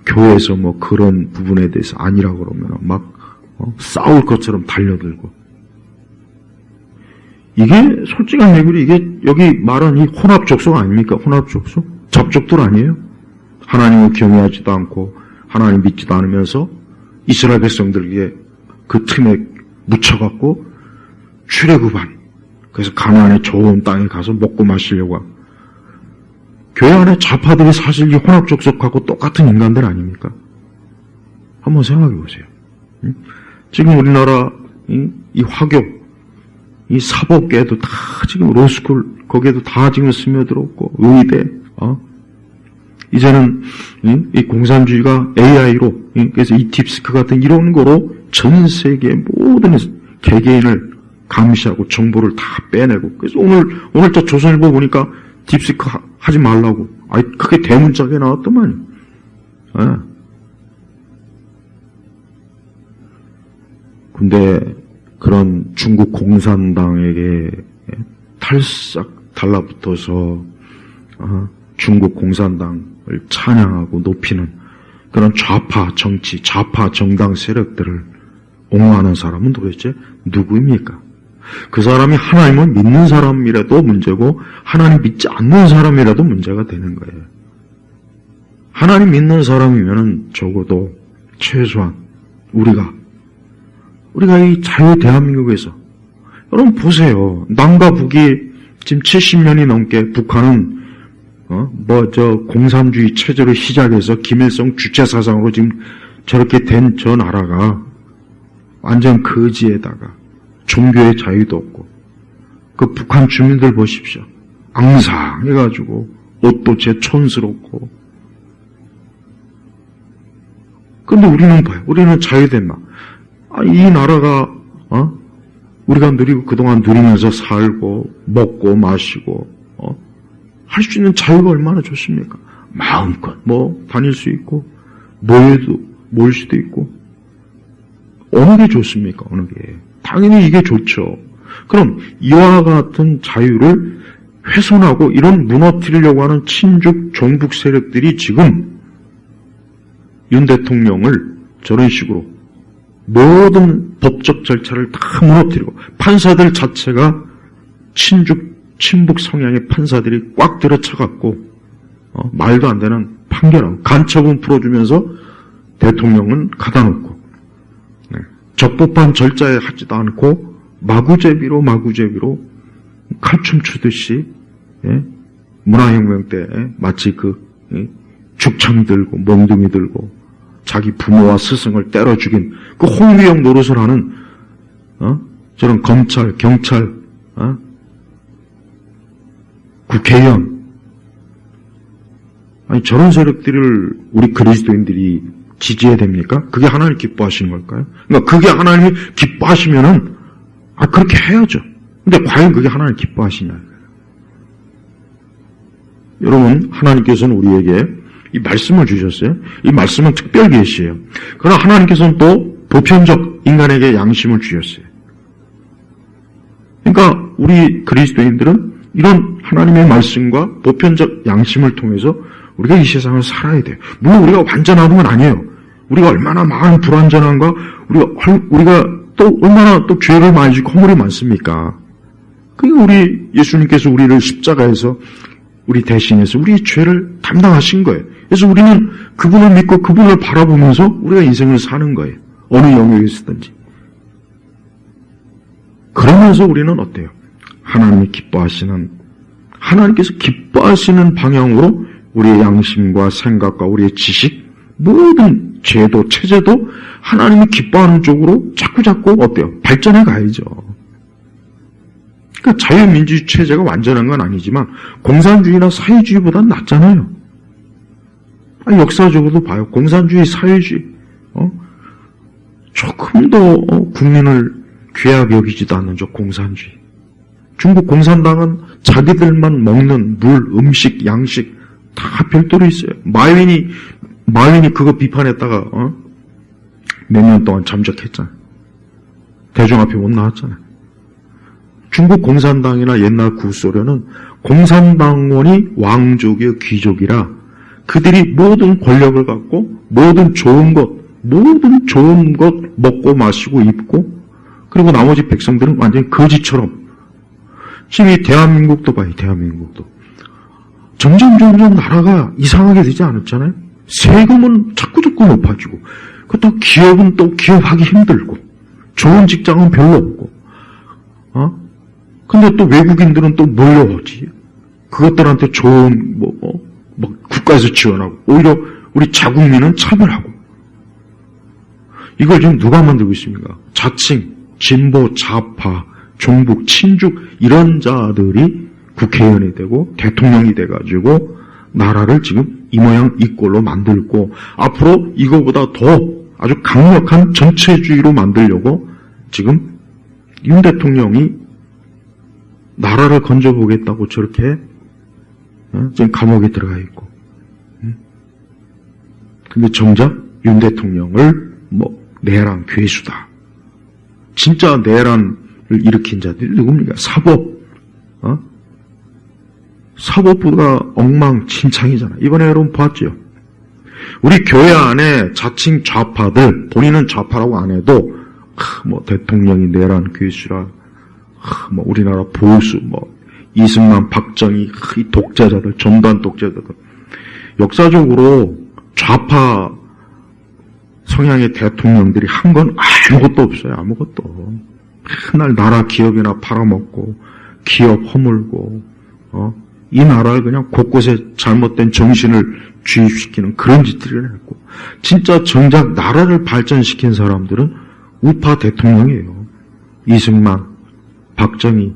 교회에서 뭐 그런 부분에 대해서 아니라고 그러면 막 싸울 것처럼 달려들고 이게 솔직한 얘기로 이게 여기 말한 이 혼합족속 아닙니까? 혼합족속? 잡족들 아니에요? 하나님을 경외하지도 않고 하나님 믿지도 않으면서 이스라엘 백성들에게 그 틈에 묻혀갖고 출애굽한 그래서 가나안의 좋은 땅에 가서 먹고 마시려고 하고 교회 안에 좌파들이 사실 이 혼합족속하고 똑같은 인간들 아닙니까? 한번 생각해 보세요. 지금 우리나라 이 화교, 이 사법계에도 다 지금 로스쿨 거기에도 다 지금 스며들었고 의대, 이제는 이 공산주의가 AI로 그래서 이 딥스크 같은 이런 거로 전 세계 모든 개개인을 감시하고 정보를 다 빼내고 그래서 오늘 저 조선일보 보니까 딥스크 하지 말라고 그게 대문짝에 나왔더만. 근데 그런 중국 공산당에게 탈싹 달라붙어서 중국 공산당을 찬양하고 높이는 그런 좌파 정치, 좌파 정당 세력들을 옹호하는 사람은 도대체 누구입니까? 그 사람이 하나님을 믿는 사람이라도 문제고 하나님 믿지 않는 사람이라도 문제가 되는 거예요. 하나님 믿는 사람이면은 적어도 최소한 우리가 이 자유 대한민국에서 여러분 보세요. 남과 북이 지금 70년이 넘게 북한은 공산주의 체제로 시작해서 김일성 주체 사상으로 지금 저렇게 된 저 나라가 완전 거지에다가 종교의 자유도 없고 그 북한 주민들 보십시오. 앙상해가지고 옷도 제 촌스럽고 근데 우리는 봐요. 우리는 자유된 막 이 나라가 우리가 누리고 그동안 누리면서 살고 먹고 마시고 할 수 있는 자유가 얼마나 좋습니까? 마음껏 다닐 수 있고 모여도 모일 수도 있고 어느 게 좋습니까? 어느 게 당연히 이게 좋죠. 그럼 이와 같은 자유를 훼손하고 이런 무너뜨리려고 하는 친중 종북 세력들이 지금 윤 대통령을 저런 식으로 모든 법적 절차를 다 무너뜨리고 판사들 자체가 친북 성향의 판사들이 꽉 들어차갖고 말도 안 되는 판결하고 간첩은 풀어주면서 대통령은 가다놓고 적법한 절차에 하지도 않고 마구제비로 칼춤 추듯이 문화혁명 때 마치 죽창 들고 몽둥이 들고 자기 부모와 스승을 때려 죽인 그 홍위영 노릇을 하는 저런 검찰, 경찰, 국회의원 아니 저런 세력들을 우리 그리스도인들이 지지해야 됩니까? 그게 하나님 기뻐하시는 걸까요? 그러니까 그게 하나님이 기뻐하시면은 그렇게 해야죠. 근데 과연 그게 하나님 기뻐하시냐? 여러분 하나님께서는 우리에게 이 말씀을 주셨어요. 이 말씀은 특별 계시예요. 그러나 하나님께서는 또 보편적 인간에게 양심을 주셨어요. 그러니까 우리 그리스도인들은 이런 하나님의 말씀과 보편적 양심을 통해서 우리가 이 세상을 살아야 돼요. 물론 우리가 완전한 건 아니에요. 우리가 얼마나 많은 불완전함과 우리가 또 얼마나 또 죄를 많이 지고 허물이 많습니까? 그러니까 우리 예수님께서 우리를 십자가에서 우리 대신해서 우리의 죄를 담당하신 거예요. 그래서 우리는 그분을 믿고 그분을 바라보면서 우리가 인생을 사는 거예요. 어느 영역에 있었든지. 그러면서 우리는 어때요? 하나님께서 기뻐하시는 방향으로 우리의 양심과 생각과 우리의 지식, 모든 제도, 체제도 하나님이 기뻐하는 쪽으로 자꾸자꾸 어때요? 발전해 가야죠. 그러니까 자유민주주의 체제가 완전한 건 아니지만 공산주의나 사회주의보다는 낫잖아요. 역사적으로도 봐요. 공산주의, 사회주의 조금 더 국민을 귀하게 여기지도 않는 저 공산주의. 중국 공산당은 자기들만 먹는 물, 음식, 양식 다 별도로 있어요. 마윈이 그거 비판했다가 몇 년 동안 잠적했잖아요. 대중 앞에 못 나왔잖아요. 중국 공산당이나 옛날 구소련은 공산당원이 왕족이요 귀족이라 그들이 모든 권력을 갖고 모든 좋은 것 먹고 마시고 입고 그리고 나머지 백성들은 완전히 거지처럼. 지금 이 대한민국도 봐요. 대한민국도 점점 나라가 이상하게 되지 않았잖아요. 세금은 자꾸 높아지고 그렇다고 기업은 또 기업하기 힘들고 좋은 직장은 별로 없고 근데 또 외국인들은 또 몰려오지. 그것들한테 좋은 국가에서 지원하고 오히려 우리 자국민은 차별하고. 이걸 지금 누가 만들고 있습니까? 자칭 진보, 좌파, 종북, 친북 이런 자들이 국회의원이 되고 대통령이 돼가지고 나라를 지금 이 모양 이 꼴로 만들고 앞으로 이거보다 더 아주 강력한 전체주의로 만들려고 지금 윤 대통령이 나라를 건져보겠다고 저렇게 지금 감옥에 들어가 있고. 근데 정작 윤 대통령을 내란 괴수다. 진짜 내란을 일으킨 자들이 누굽니까? 사법부가 엉망진창이잖아. 이번에 여러분 봤죠? 우리 교회 안에 자칭 좌파들, 본인은 좌파라고 안 해도 대통령이 내란 괴수라, 우리나라 보수, 이승만, 박정희, 이 독재자들, 전두환 독재자들. 역사적으로 좌파 성향의 대통령들이 한 건 아무것도 없어요. 아무것도. 맨날 나라 기업이나 팔아먹고 기업 허물고 이 나라를 그냥 곳곳에 잘못된 정신을 주입시키는 그런 짓들을 했고, 진짜 정작 나라를 발전시킨 사람들은 우파 대통령이에요. 이승만, 박정희,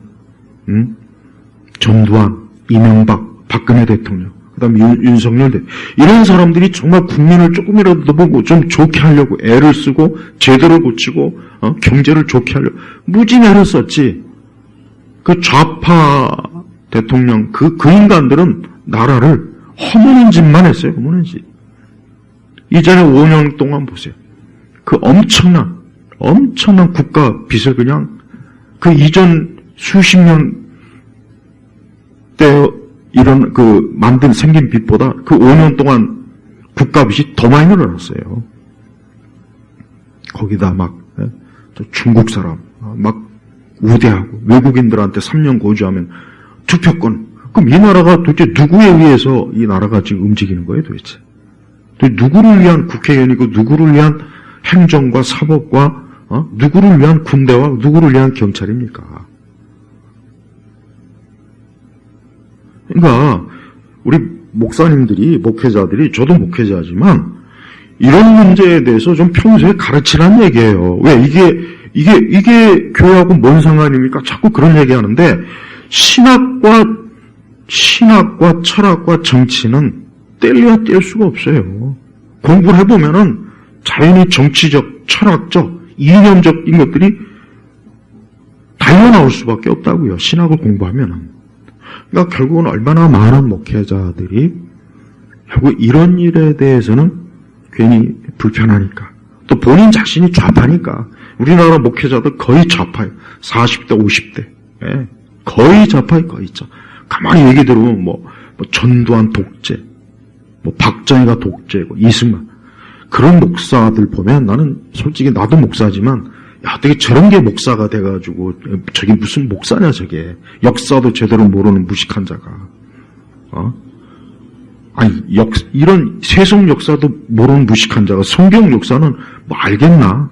전두환, 이명박, 박근혜 대통령, 그 다음에 윤석열 대통령. 이런 사람들이 정말 국민을 조금이라도 보고 좀 좋게 하려고 애를 쓰고 제도를 고치고 경제를 좋게 하려고 무지 애를 썼지. 그 좌파 대통령 그 인간들은 나라를 허무는 짓만 했어요. 허무는 짓. 이전에 5년 동안 보세요. 그 엄청난 국가 빚을 그냥 그 이전 수십 년 때 이런 생긴 빚보다 그 5년 동안 국가 빚이 더 많이 늘어났어요. 거기다 중국 사람 우대하고 외국인들한테 3년 거주하면 투표권. 그럼 이 나라가 도대체 누구에 의해서 이 나라가 지금 움직이는 거예요, 도대체? 누구를 위한 국회의원이고 누구를 위한 행정과 사법과 누구를 위한 군대와 누구를 위한 경찰입니까? 그러니까 우리 목사님들이, 목회자들이, 저도 목회자지만 이런 문제에 대해서 좀 평소에 가르치라는 얘기예요. 왜 이게 교회하고 뭔 상관입니까? 자꾸 그런 얘기하는데 신학과 철학과 정치는 뗄래야 뗄 수가 없어요. 공부를 해보면은 자연히 정치적, 철학적, 이념적인 것들이 달려나올 수밖에 없다고요. 신학을 공부하면은. 그러니까 결국은 얼마나 많은 목회자들이 결국 이런 일에 대해서는 괜히 불편하니까, 또 본인 자신이 좌파니까. 우리나라 목회자들 거의 좌파예요. 40대, 50대. 예. 거의 좌파예요, 거의. 가만히 얘기 들으면 전두환 독재, 박정희가 독재고, 이승만. 그런 목사들 보면 나는 솔직히 나도 목사지만, 어떻게 저런 게 목사가 돼가지고, 저게 무슨 목사냐, 저게. 역사도 제대로 모르는 무식한 자가. 이런 세속 역사도 모르는 무식한 자가 성경 역사는 알겠나?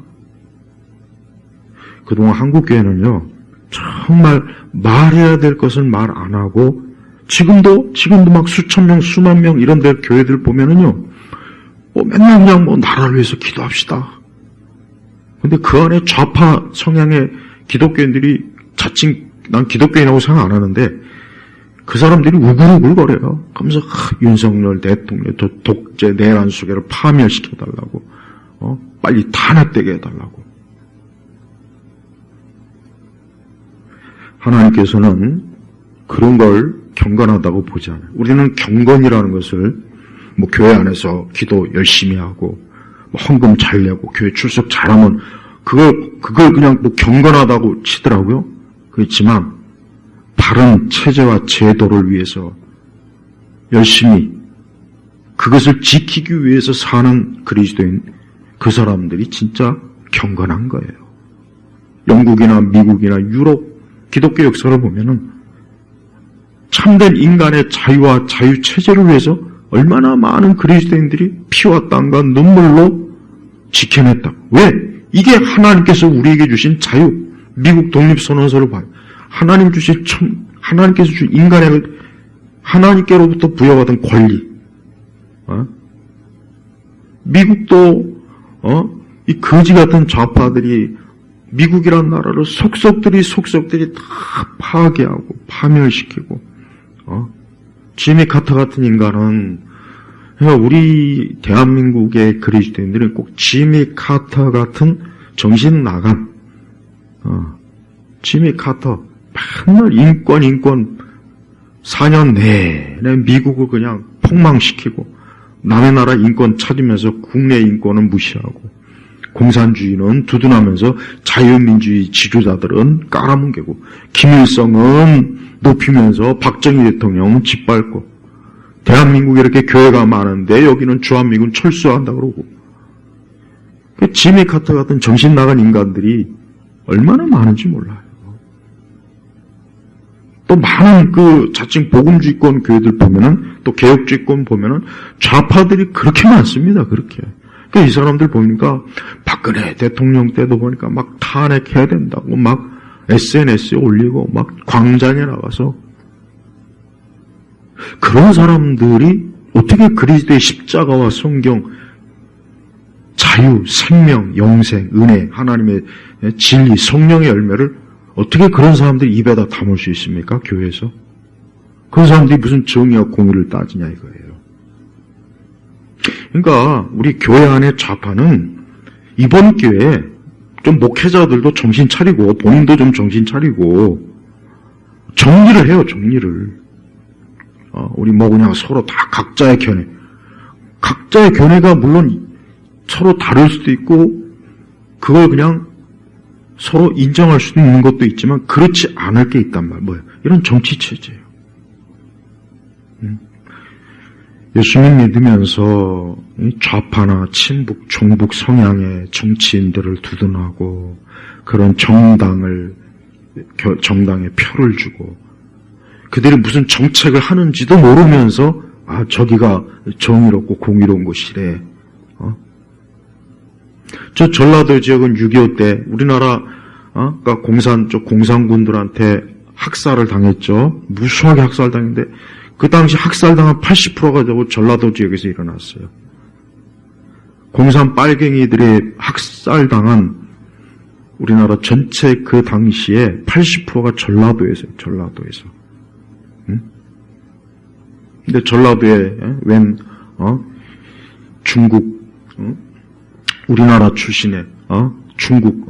그동안 한국교회는요, 정말 말해야 될 것은 말 안 하고 지금도 막 수천 명, 수만 명 이런 데 교회들 보면은요, 맨날 그냥 나라를 위해서 기도합시다. 근데 그 안에 좌파 성향의 기독교인들이 자칭 난 기독교인이라고 생각 안 하는데 그 사람들이 우글우글거려요. 하면서 윤석열 대통령 독재 내란 수계를 파멸시켜달라고, 빨리 탄핵되게 해달라고. 하나님께서는 그런 걸 경건하다고 보지 않아요. 우리는 경건이라는 것을 교회 안에서 기도 열심히 하고 헌금 잘 내고 교회 출석 잘하면 그걸 그냥 경건하다고 치더라고요. 그렇지만 바른 체제와 제도를 위해서 열심히 그것을 지키기 위해서 사는 그리스도인 그 사람들이 진짜 경건한 거예요. 영국이나 미국이나 유럽 기독교 역사를 보면은 참된 인간의 자유와 자유 체제를 위해서 얼마나 많은 그리스도인들이 피와 땀과 눈물로 지켜냈다. 왜? 이게 하나님께서 우리에게 주신 자유. 미국 독립선언서를 봐요. 하나님께서 주신 인간의 하나님께로부터 부여받은 권리. 미국도 이 거지 같은 좌파들이 미국이란 나라를 속속들이 다 파괴하고 파멸시키고, 지미 카터 같은 인간은, 우리 대한민국의 그리스도인들은 꼭 지미 카터 같은 정신 나간, 지미 카터, 맨날 인권 4년 내내 미국을 그냥 폭망시키고, 남의 나라 인권 찾으면서 국내 인권은 무시하고, 공산주의는 두둔하면서 자유민주주의 지도자들은 깔아뭉개고, 김일성은 높이면서 박정희 대통령은 짓밟고, 대한민국에 이렇게 교회가 많은데 여기는 주한미군 철수한다 그러고, 지미 카터 같은 정신 나간 인간들이 얼마나 많은지 몰라요. 또 많은 자칭 복음주의권 교회들 보면은, 또 개혁주의권 보면은 좌파들이 그렇게 많습니다. 그렇게. 이 사람들 보니까 박근혜 대통령 때도 보니까 막 탄핵해야 된다고 막 SNS에 올리고 막 광장에 나가서, 그런 사람들이 어떻게 그리스도의 십자가와 성경, 자유, 생명, 영생, 은혜, 하나님의 진리, 성령의 열매를 어떻게 그런 사람들이 입에다 담을 수 있습니까? 교회에서. 그런 사람들이 무슨 정의와 공의를 따지냐 이거예요. 그러니까 우리 교회 안의 좌파는 이번 기회에 좀 목회자들도 정신 차리고 본인도 좀 정신 차리고 정리를 해요. 정리를. 우리 그냥 서로 다 각자의 견해가 물론 서로 다를 수도 있고 그걸 그냥 서로 인정할 수도 있는 것도 있지만 그렇지 않을 게 있단 말이에요. 뭐예요? 이런 정치 체제예요. 예수님 믿으면서 좌파나 친북, 종북 성향의 정치인들을 두둔하고 그런 정당에 표를 주고 그들이 무슨 정책을 하는지도 모르면서 저기가 정의롭고 공의로운 곳이래. 저 전라도 지역은 6.25 때 우리나라 그러니까 공산군들한테 학살을 당했죠. 무수하게 학살당했는데 그 당시 학살당한 80%가 전라도 지역에서 일어났어요. 공산 빨갱이들이 학살당한 우리나라 전체 그 당시에 80%가 전라도에서. 근데 전라도에 중국, 우리나라 출신의 중국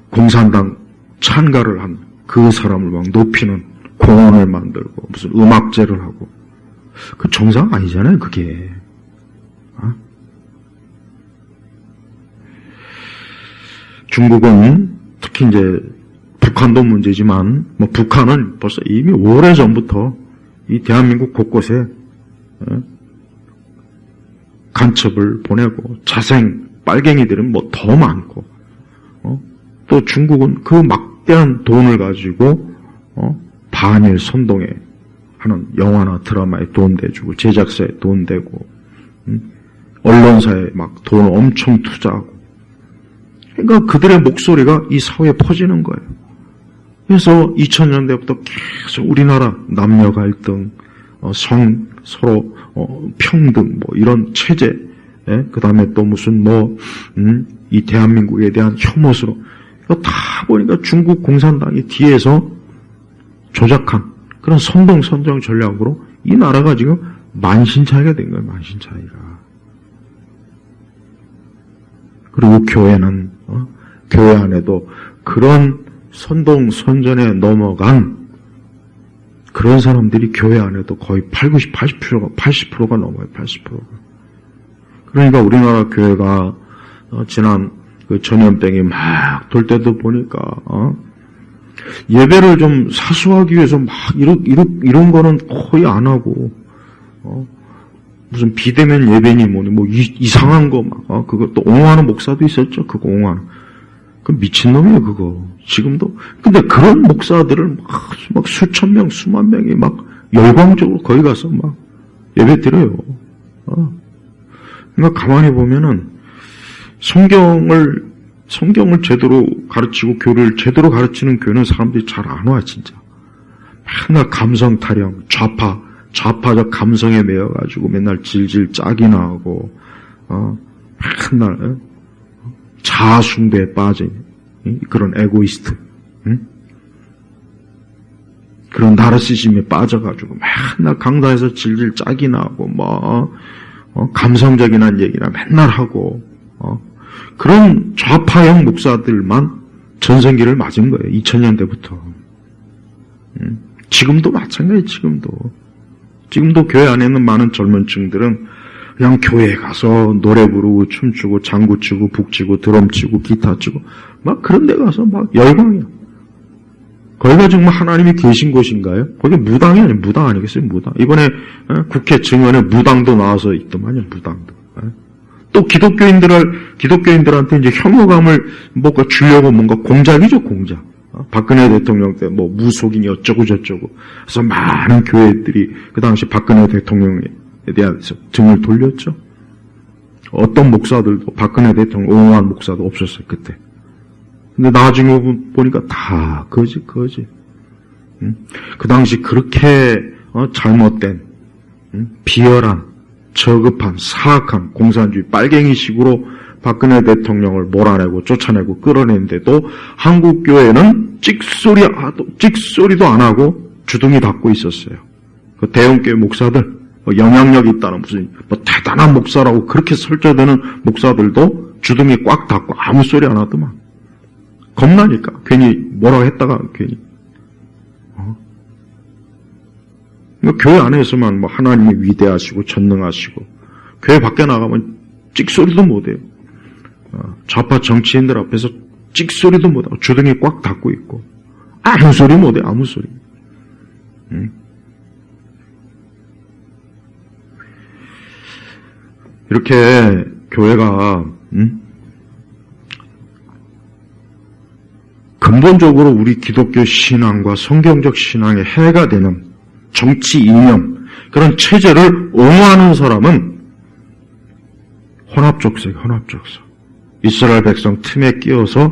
공산당 찬가를 한 그 사람을 막 높이는 공원을 만들고 무슨 음악제를 하고 그 정상 아니잖아요. 그게. 중국은 특히 이제 북한도 문제지만 북한은 벌써 이미 오래전부터 이 대한민국 곳곳에 간첩을 보내고 자생 빨갱이들은 더 많고 또 중국은 그 막대한 돈을 가지고 반일 선동에 하는 영화나 드라마에 돈 대주고 제작사에 돈 대고 언론사에 막 돈을 엄청 투자하고 그러니까 그들의 목소리가 이 사회에 퍼지는 거예요. 그래서 2000년대부터 계속 우리나라 남녀 갈등, 서로 평등 뭐 이런 체제, 그 다음에 또 무슨 이 대한민국에 대한 혐오스러워. 이거 다 보니까 중국 공산당이 뒤에서 조작한 그런 선동-선정 전략으로 이 나라가 지금 만신창이가 된 거예요, 만신창이가. 그리고 교회는, 교회 안에도 그런 선동-선전에 넘어간 그런 사람들이 교회 안에도 거의 80%가 넘어요, 80%가. 그러니까 우리나라 교회가, 지난 그 전염병이 막 돌 때도 보니까, 예배를 좀 사수하기 위해서 막 이런 거는 거의 안 하고, 무슨 비대면 예배니 뭐니, 뭐 이상한 거 막, 그거 또 옹호하는 목사도 있었죠, 그거 옹호하는. 그 미친놈이에요, 그거. 지금도. 근데 그런 목사들을 막 수천 명, 수만 명이 막 열광적으로 거기 가서 막 예배 드려요. 그러니까 가만히 보면은 성경을 제대로 가르치고 교리를 제대로 가르치는 교회는 사람들이 잘 안 와, 진짜. 맨날 감성 타령, 좌파적 감성에 매여가지고 맨날 질질 짝이나 하고, 맨날, 자아숭배에 빠진, 그런 에고이스트, 그런 나르시즘에 빠져가지고 맨날 강단에서 질질 짝이나 하고, 감성적인 얘기나 맨날 하고, 그런 좌파형 목사들만 전성기를 맞은 거예요. 2000년대부터. 지금도 마찬가지예요. 지금도 교회 안에 있는 많은 젊은 층들은 그냥 교회에 가서 노래 부르고 춤추고 장구 치고 북 치고 드럼 치고 기타 치고 막 그런 데 가서 막 열광이야. 거기가 정말 하나님이 계신 곳인가요? 거기 무당이 아니에요. 무당 아니겠어요? 무당. 이번에 국회 증언에 무당도 나와서 있더만요. 무당도. 또 기독교인들한테 이제 혐오감을 뭔가 주려고 뭔가 공작이죠, 공작. 박근혜 대통령 때 뭐 무속인이 어쩌고 저쩌고. 그래서 많은 교회들이 그 당시 박근혜 대통령에 대해서 등을 돌렸죠. 어떤 목사들도 박근혜 대통령 옹호한 목사도 없었어요, 그때. 근데 나중에 보니까 다 거짓. 그 당시 그렇게 잘못된, 비열한, 저급한, 사악한 공산주의 빨갱이식으로 박근혜 대통령을 몰아내고 쫓아내고 끌어내는데도 한국 교회는 찍소리도 안 하고 주둥이 닫고 있었어요. 그 대형교회 목사들, 영향력 있다는 무슨 대단한 목사라고 그렇게 설정되는 목사들도 주둥이 꽉 닫고 아무 소리 안 하더만. 겁나니까 괜히 뭐라고 했다가 괜히. 교회 안에서만 뭐 하나님이 위대하시고 전능하시고 교회 밖에 나가면 찍소리도 못해요. 좌파 정치인들 앞에서 찍소리도 못하고 주둥이 꽉 닫고 있고 아무 소리 못해요. 아무 소리. 이렇게 교회가 근본적으로 우리 기독교 신앙과 성경적 신앙에 해가 되는 정치 이념, 그런 체제를 옹호하는 사람은 혼합족쇄. 이스라엘 백성 틈에 끼어서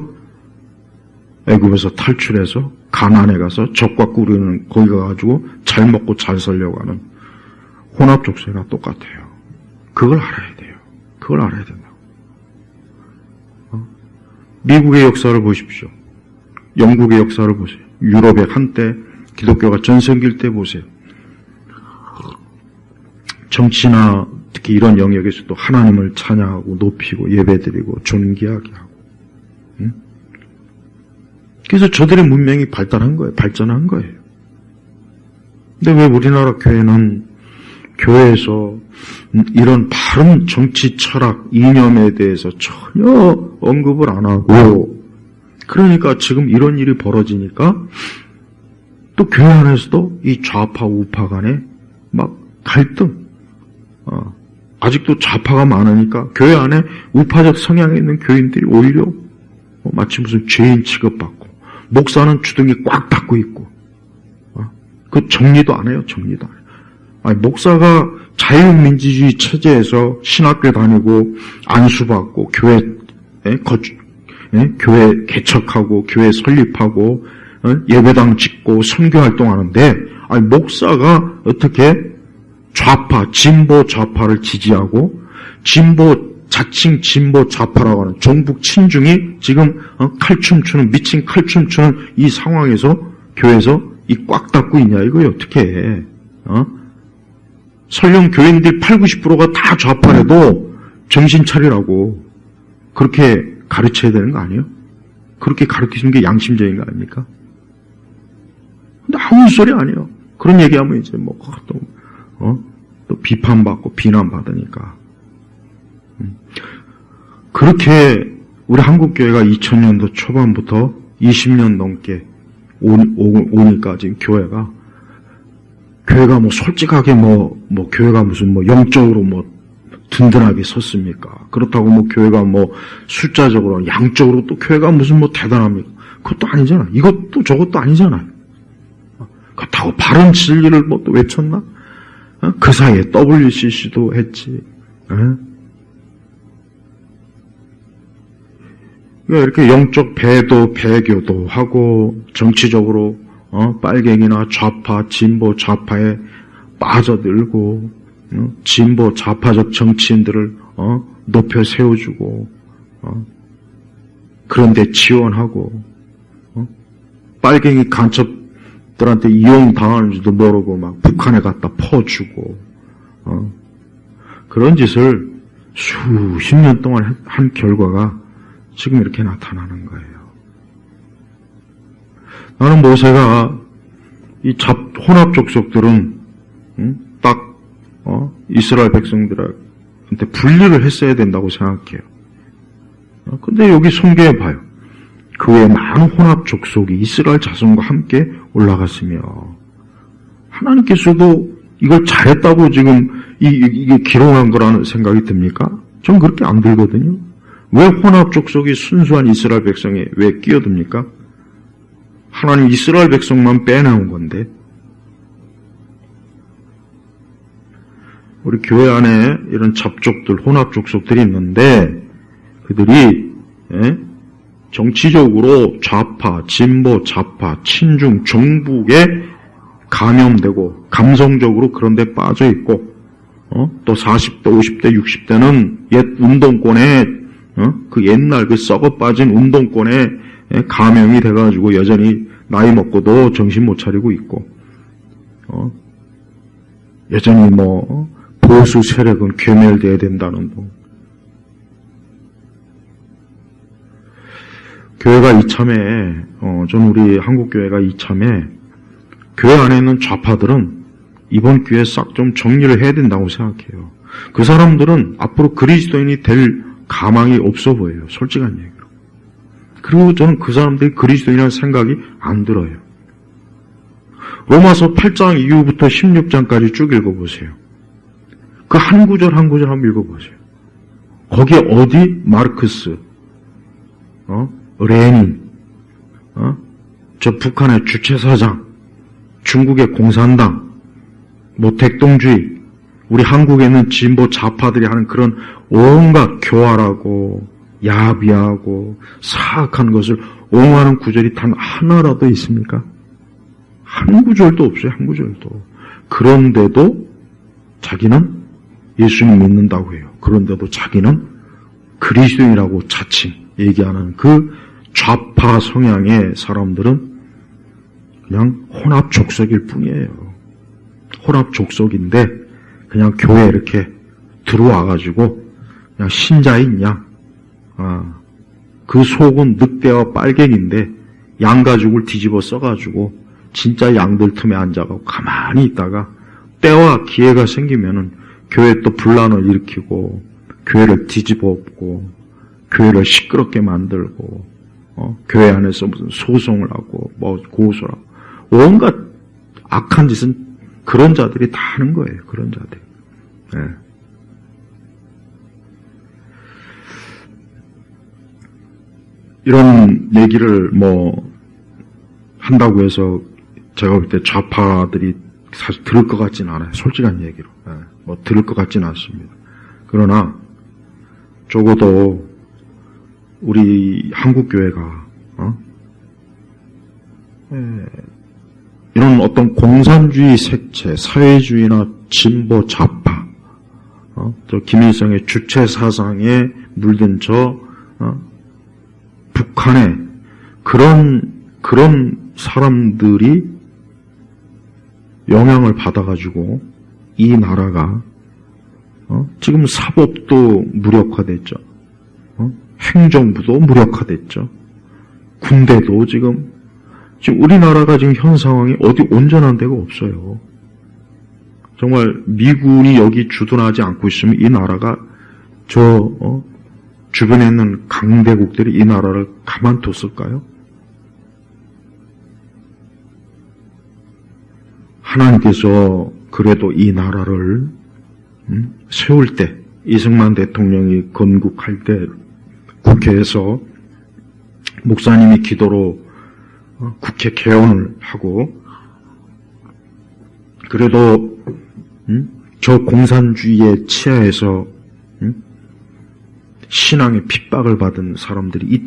애굽에서 탈출해서 가나안에 가서 적과 꾸리는 거기 가가지고 잘 먹고 잘 살려고 하는 혼합족쇄나 똑같아요. 그걸 알아야 돼요. 그걸 알아야 된다고. 미국의 역사를 보십시오. 영국의 역사를 보세요. 유럽의 한때 기독교가 전성기일 때 보세요. 정치나 특히 이런 영역에서도 하나님을 찬양하고 높이고 예배드리고 존귀하게 하고. 그래서 저들의 문명이 발전한 거예요. 근데 왜 우리나라 교회는 교회에서 이런 바른 정치 철학, 이념에 대해서 전혀 언급을 안 하고, 그러니까 지금 이런 일이 벌어지니까 또 교회 안에서도 이 좌파 우파 간에 막 갈등, 아직도 좌파가 많으니까 교회 안에 우파적 성향에 있는 교인들이 오히려 마치 무슨 죄인 취급받고, 목사는 주둥이 꽉 닫고 있고, 그 정리도 안 해요. 아니, 목사가 자유민주주의 체제에서 신학교 다니고 안수받고 교회 개척하고 교회 설립하고 예배당 짓고 선교 활동하는데, 아니 목사가 어떻게 좌파, 진보 좌파를 지지하고 자칭 진보 좌파라고 하는 종북 친중이 지금 칼춤추는, 미친 칼춤추는 이 상황에서 교회에서 이 꽉 닫고 있냐 이거요. 어떻게 해? 설령 교인들 80~90%가 다 좌파라도 정신 차리라고 그렇게 가르쳐야 되는 거 아니에요? 그렇게 가르치는 게 양심적인 거 아닙니까? 근데 아무 소리 아니에요. 그런 얘기하면 이제 또 비판받고 비난받으니까. 그렇게 우리 한국교회가 2000년도 초반부터 20년 넘게 오니까 지금 교회가 뭐 솔직하게 교회가 무슨 영적으로 든든하게 섰습니까? 그렇다고 교회가 숫자적으로 양적으로 또 교회가 무슨 대단합니까? 그것도 아니잖아. 이것도 저것도 아니잖아요. 그렇다고 바른 진리를 또 외쳤나? 그 사이에 WCC도 했지. 이렇게 영적 배교도 하고 정치적으로 빨갱이나 좌파, 진보 좌파에 빠져들고 진보 좌파적 정치인들을 높여 세워주고 그런데 지원하고 빨갱이 간첩들한테 이용당하는지도 모르고 막 북한에 갖다 퍼주고 그런 짓을 수십 년 동안 한 결과가 지금 이렇게 나타나는 거예요. 나는 모세가 이 혼합 족속들은 딱 이스라엘 백성들한테 분리를 했어야 된다고 생각해요. 근데 여기 성경에 봐요. 그 외에 많은 혼합 족속이 이스라엘 자손과 함께 올라갔으며 하나님께서도 이걸 잘했다고 지금 이게 기록한 거라는 생각이 듭니까? 전 그렇게 안 들거든요. 왜 혼합 족속이 순수한 이스라엘 백성에 왜 끼어듭니까? 하나님 이스라엘 백성만 빼내온 건데. 우리 교회 안에 이런 잡족들, 혼합 족속들이 있는데 그들이 정치적으로 좌파, 진보, 좌파, 친중, 종북에 감염되고 감성적으로 그런 데 빠져 있고 또 40대, 50대, 60대는 옛 운동권에 그 옛날 그 썩어 빠진 운동권에 감염이 돼가지고 여전히 나이 먹고도 정신 못 차리고 있고 여전히 보수 세력은 괴멸돼야 된다는 교회가 이참에 전 우리 한국교회가 이참에 교회 안에 있는 좌파들은 이번 기회에 싹 좀 정리를 해야 된다고 생각해요. 그 사람들은 앞으로 그리스도인이 될 가망이 없어 보여요. 솔직한 얘기로. 그리고 저는 그 사람들이 그리스도인이라는 생각이 안 들어요. 로마서 8장 이후부터 16장까지 쭉 읽어보세요. 그 한 구절 한 구절 한번 읽어보세요. 거기에 어디 마르크스, 레닌, 저 북한의 주체사장, 중국의 공산당, 대동주의, 우리 한국에 있는 진보 좌파들이 하는 그런 온갖 교활하고 야비하고 사악한 것을 옹호하는 구절이 단 하나라도 있습니까? 한 구절도 없어요. 한 구절도. 그런데도 자기는 예수님 믿는다고 해요. 그런데도 자기는 그리스도인이라고 자칭 얘기하는 그 좌파 성향의 사람들은 그냥 혼합 족속일 뿐이에요. 혼합 족속인데 그냥 교회에 이렇게 들어와가지고 그냥 신자인 양, 그 속은 늑대와 빨갱인데 양가죽을 뒤집어 써가지고 진짜 양들 틈에 앉아가고 가만히 있다가 때와 기회가 생기면은 교회 또 분란을 일으키고 교회를 뒤집어 엎고 교회를 시끄럽게 만들고 교회 안에서 무슨 소송을 하고 고소를 하고 온갖 악한 짓은 그런 자들이 다 하는 거예요. 그런 자들. 네. 이런 얘기를 한다고 해서 제가 볼 때 좌파들이 사실 들을 것 같지는 않아요. 솔직한 얘기로. 네. 들을 것 같지는 않습니다. 그러나 적어도 우리 한국교회가 이런 어떤 공산주의 색채, 사회주의나 진보 좌파, 저 김일성의 주체 사상에 물든 북한의 그런 사람들이 영향을 받아가지고 이 나라가 지금 사법도 무력화됐죠. 행정부도 무력화됐죠. 군대도 지금 우리나라가 지금 현 상황이 어디 온전한 데가 없어요. 정말 미군이 여기 주둔하지 않고 있으면 이 나라가 주변에 있는 강대국들이 이 나라를 가만뒀을까요? 하나님께서 그래도 이 나라를 세울 때, 이승만 대통령이 건국할 때 국회에서 목사님이 기도로 국회 개원을 하고, 그래도 저 공산주의의 치하에서 신앙의 핍박을 받은 사람들이 이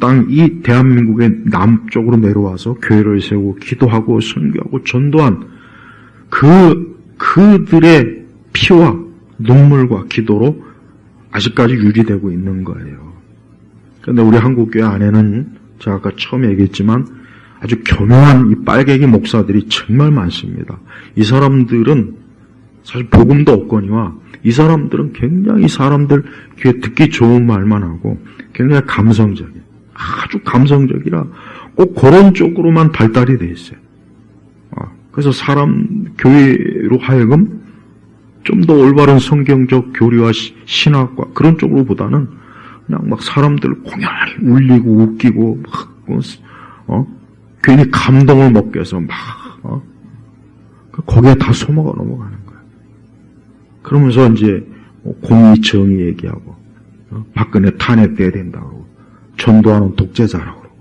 대한민국의 남쪽으로 내려와서 교회를 세우고 기도하고 선교하고 전도한 그들의 피와 눈물과 기도로 아직까지 유지되고 있는 거예요. 그런데 우리 한국교회 안에는 제가 아까 처음에 얘기했지만 아주 교묘한 이 빨갱이 목사들이 정말 많습니다. 이 사람들은 사실 복음도 없거니와 이 사람들은 굉장히 사람들 귀에 듣기 좋은 말만 하고 굉장히 감성적이에요. 아주 감성적이라 꼭 그런 쪽으로만 발달이 돼 있어요. 그래서 교회로 하여금 좀 더 올바른 성경적 교리와 신학과 그런 쪽으로보다는 그냥 막 사람들 공연히 울리고 웃기고 막 괜히 감동을 먹기 위해서 막 거기에 다 소모가 넘어가는 거예요. 그러면서 이제 공의 정의 얘기하고 박근혜 탄핵돼야 된다고 전두환은 독재자라고 그러고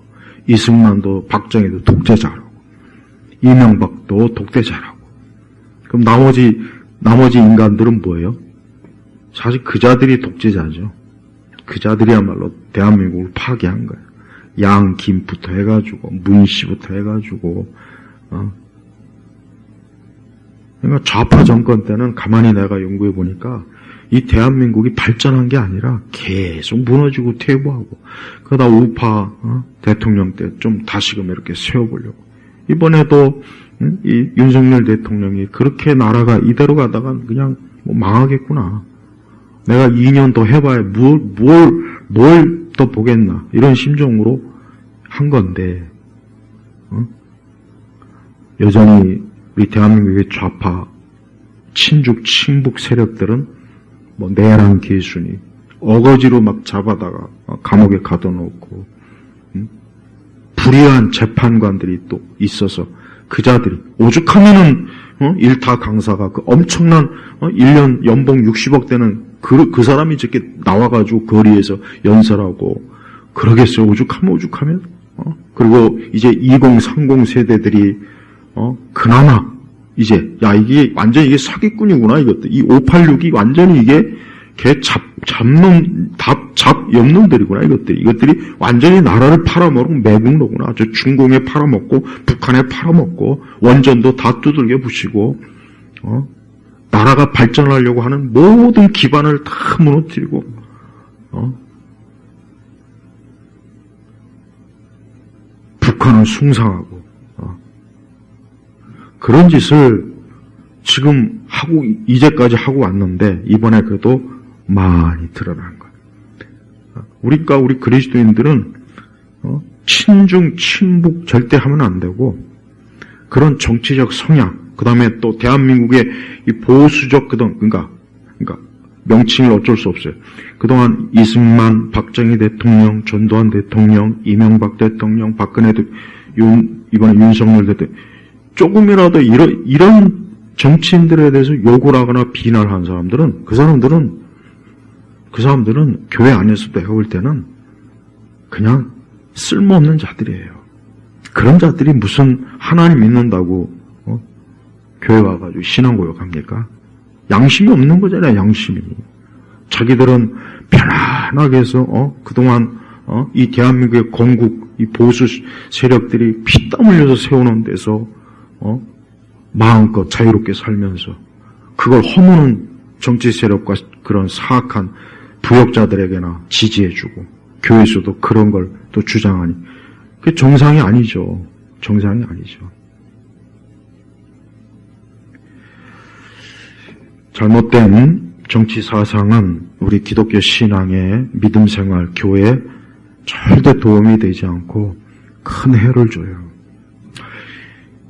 이승만도 박정희도 독재자라고 이명박도 독재자라고. 그럼 나머지 인간들은 뭐예요? 사실 그 자들이 독재자죠. 그 자들이야말로 대한민국을 파괴한 거예요. 양김부터 해가지고 문씨부터 해가지고 그러니까 좌파 정권 때는 가만히 내가 연구해 보니까 이 대한민국이 발전한 게 아니라 계속 무너지고 퇴보하고 그러다 우파 대통령 때 좀 다시금 이렇게 세워보려고 이번에도 이 윤석열 대통령이 그렇게 나라가 이대로 가다가 그냥 망하겠구나. 내가 2년 더 해봐야 뭘 더 보겠나. 이런 심정으로 한 건데, 여전히 우리 대한민국의 좌파, 친북 세력들은 내란 개순이 어거지로 막 잡아다가 감옥에 가둬놓고, 불의한 재판관들이 또 있어서 그자들이 오죽하면은 일타 강사가 그 엄청난 1년 연봉 60억 되는 그 사람이 저렇게 나와가지고 거리에서 연설하고 그러겠어요. 오죽하면 그리고 이제 2030 세대들이 그나마 이제 이게 완전 이게 사기꾼이구나 이것들 이 586이 완전히 이게 개 잡염놈들이구나 이것들이 완전히 나라를 팔아먹고 매국노구나. 저 중공에 팔아먹고 북한에 팔아먹고 원전도 다 두들겨 부시고 나라가 발전하려고 하는 모든 기반을 다 무너뜨리고 북한을 숭상하고 그런 짓을 지금 이제까지 하고 왔는데 이번에 그래도 많이 드러난 거예요. 우리 그리스도인들은 친중, 친북 절대 하면 안 되고 그런 정치적 성향, 그 다음에 또 대한민국의 이 보수적 그러니까 명칭을 어쩔 수 없어요. 그동안 이승만, 박정희 대통령, 전두환 대통령, 이명박 대통령, 박근혜 이번에 윤석열 대통령 조금이라도 이런 정치인들에 대해서 욕을 하거나 비난을 한 사람들은 그 사람들은 교회 안에서도 내가 볼 때는 그냥 쓸모없는 자들이에요. 그런 자들이 무슨 하나님 믿는다고 교회 와가지고 신앙고역합니까? 양심이 없는 거잖아요. 양심이. 자기들은 편안하게 해서 그동안 이 대한민국의 건국, 이 보수 세력들이 피땀 흘려서 세워놓은 데서, 마음껏 자유롭게 살면서, 그걸 허무는 정치 세력과 그런 사악한 부역자들에게나 지지해주고, 교회에서도 그런 걸 또 주장하니, 그게 정상이 아니죠. 정상이 아니죠. 잘못된 정치 사상은 우리 기독교 신앙의 믿음 생활, 교회에 절대 도움이 되지 않고 큰 해를 줘요.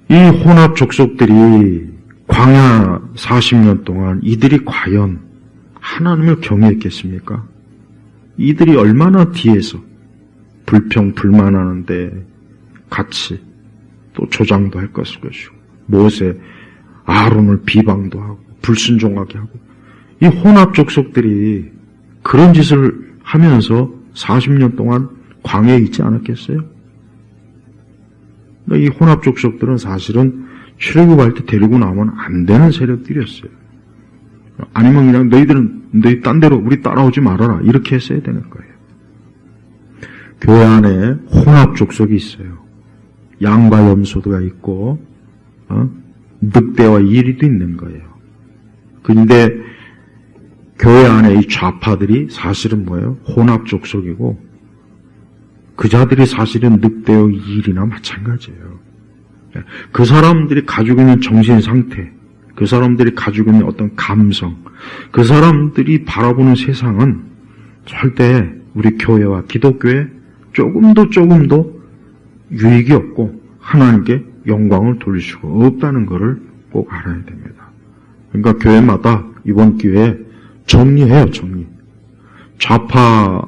이 혼합 족속들이 광야 40년 동안 이들이 과연 하나님을 경외했겠습니까? 이들이 얼마나 뒤에서 불평불만하는데 같이 또 조장도 할 것이고 모세, 아론을 비방도 하고 불순종하게 하고 이 혼합 족속들이 그런 짓을 하면서 40년 동안 광야에 있지 않았겠어요? 이 혼합 족속들은 사실은 출애굽할 때 데리고 나오면 안 되는 세력들이었어요. 아니면 그냥 너희 딴 데로 우리 따라오지 말아라 이렇게 했어야 되는 거예요. 교회 안에 혼합 족속이 있어요. 양과 염소가 있고 늑대와 이리도 있는 거예요. 그런데 교회 안에 이 좌파들이 사실은 뭐예요? 혼합 족속이고 그 자들이 사실은 늑대와 이리나 마찬가지예요. 그 사람들이 가지고 있는 정신 상태, 그 사람들이 가지고 있는 어떤 감성, 그 사람들이 바라보는 세상은 절대 우리 교회와 기독교에 조금도 유익이 없고 하나님께 영광을 돌릴 수가 없다는 것을 꼭 알아야 됩니다. 그러니까 교회마다 이번 기회에 정리해요, 정리. 좌파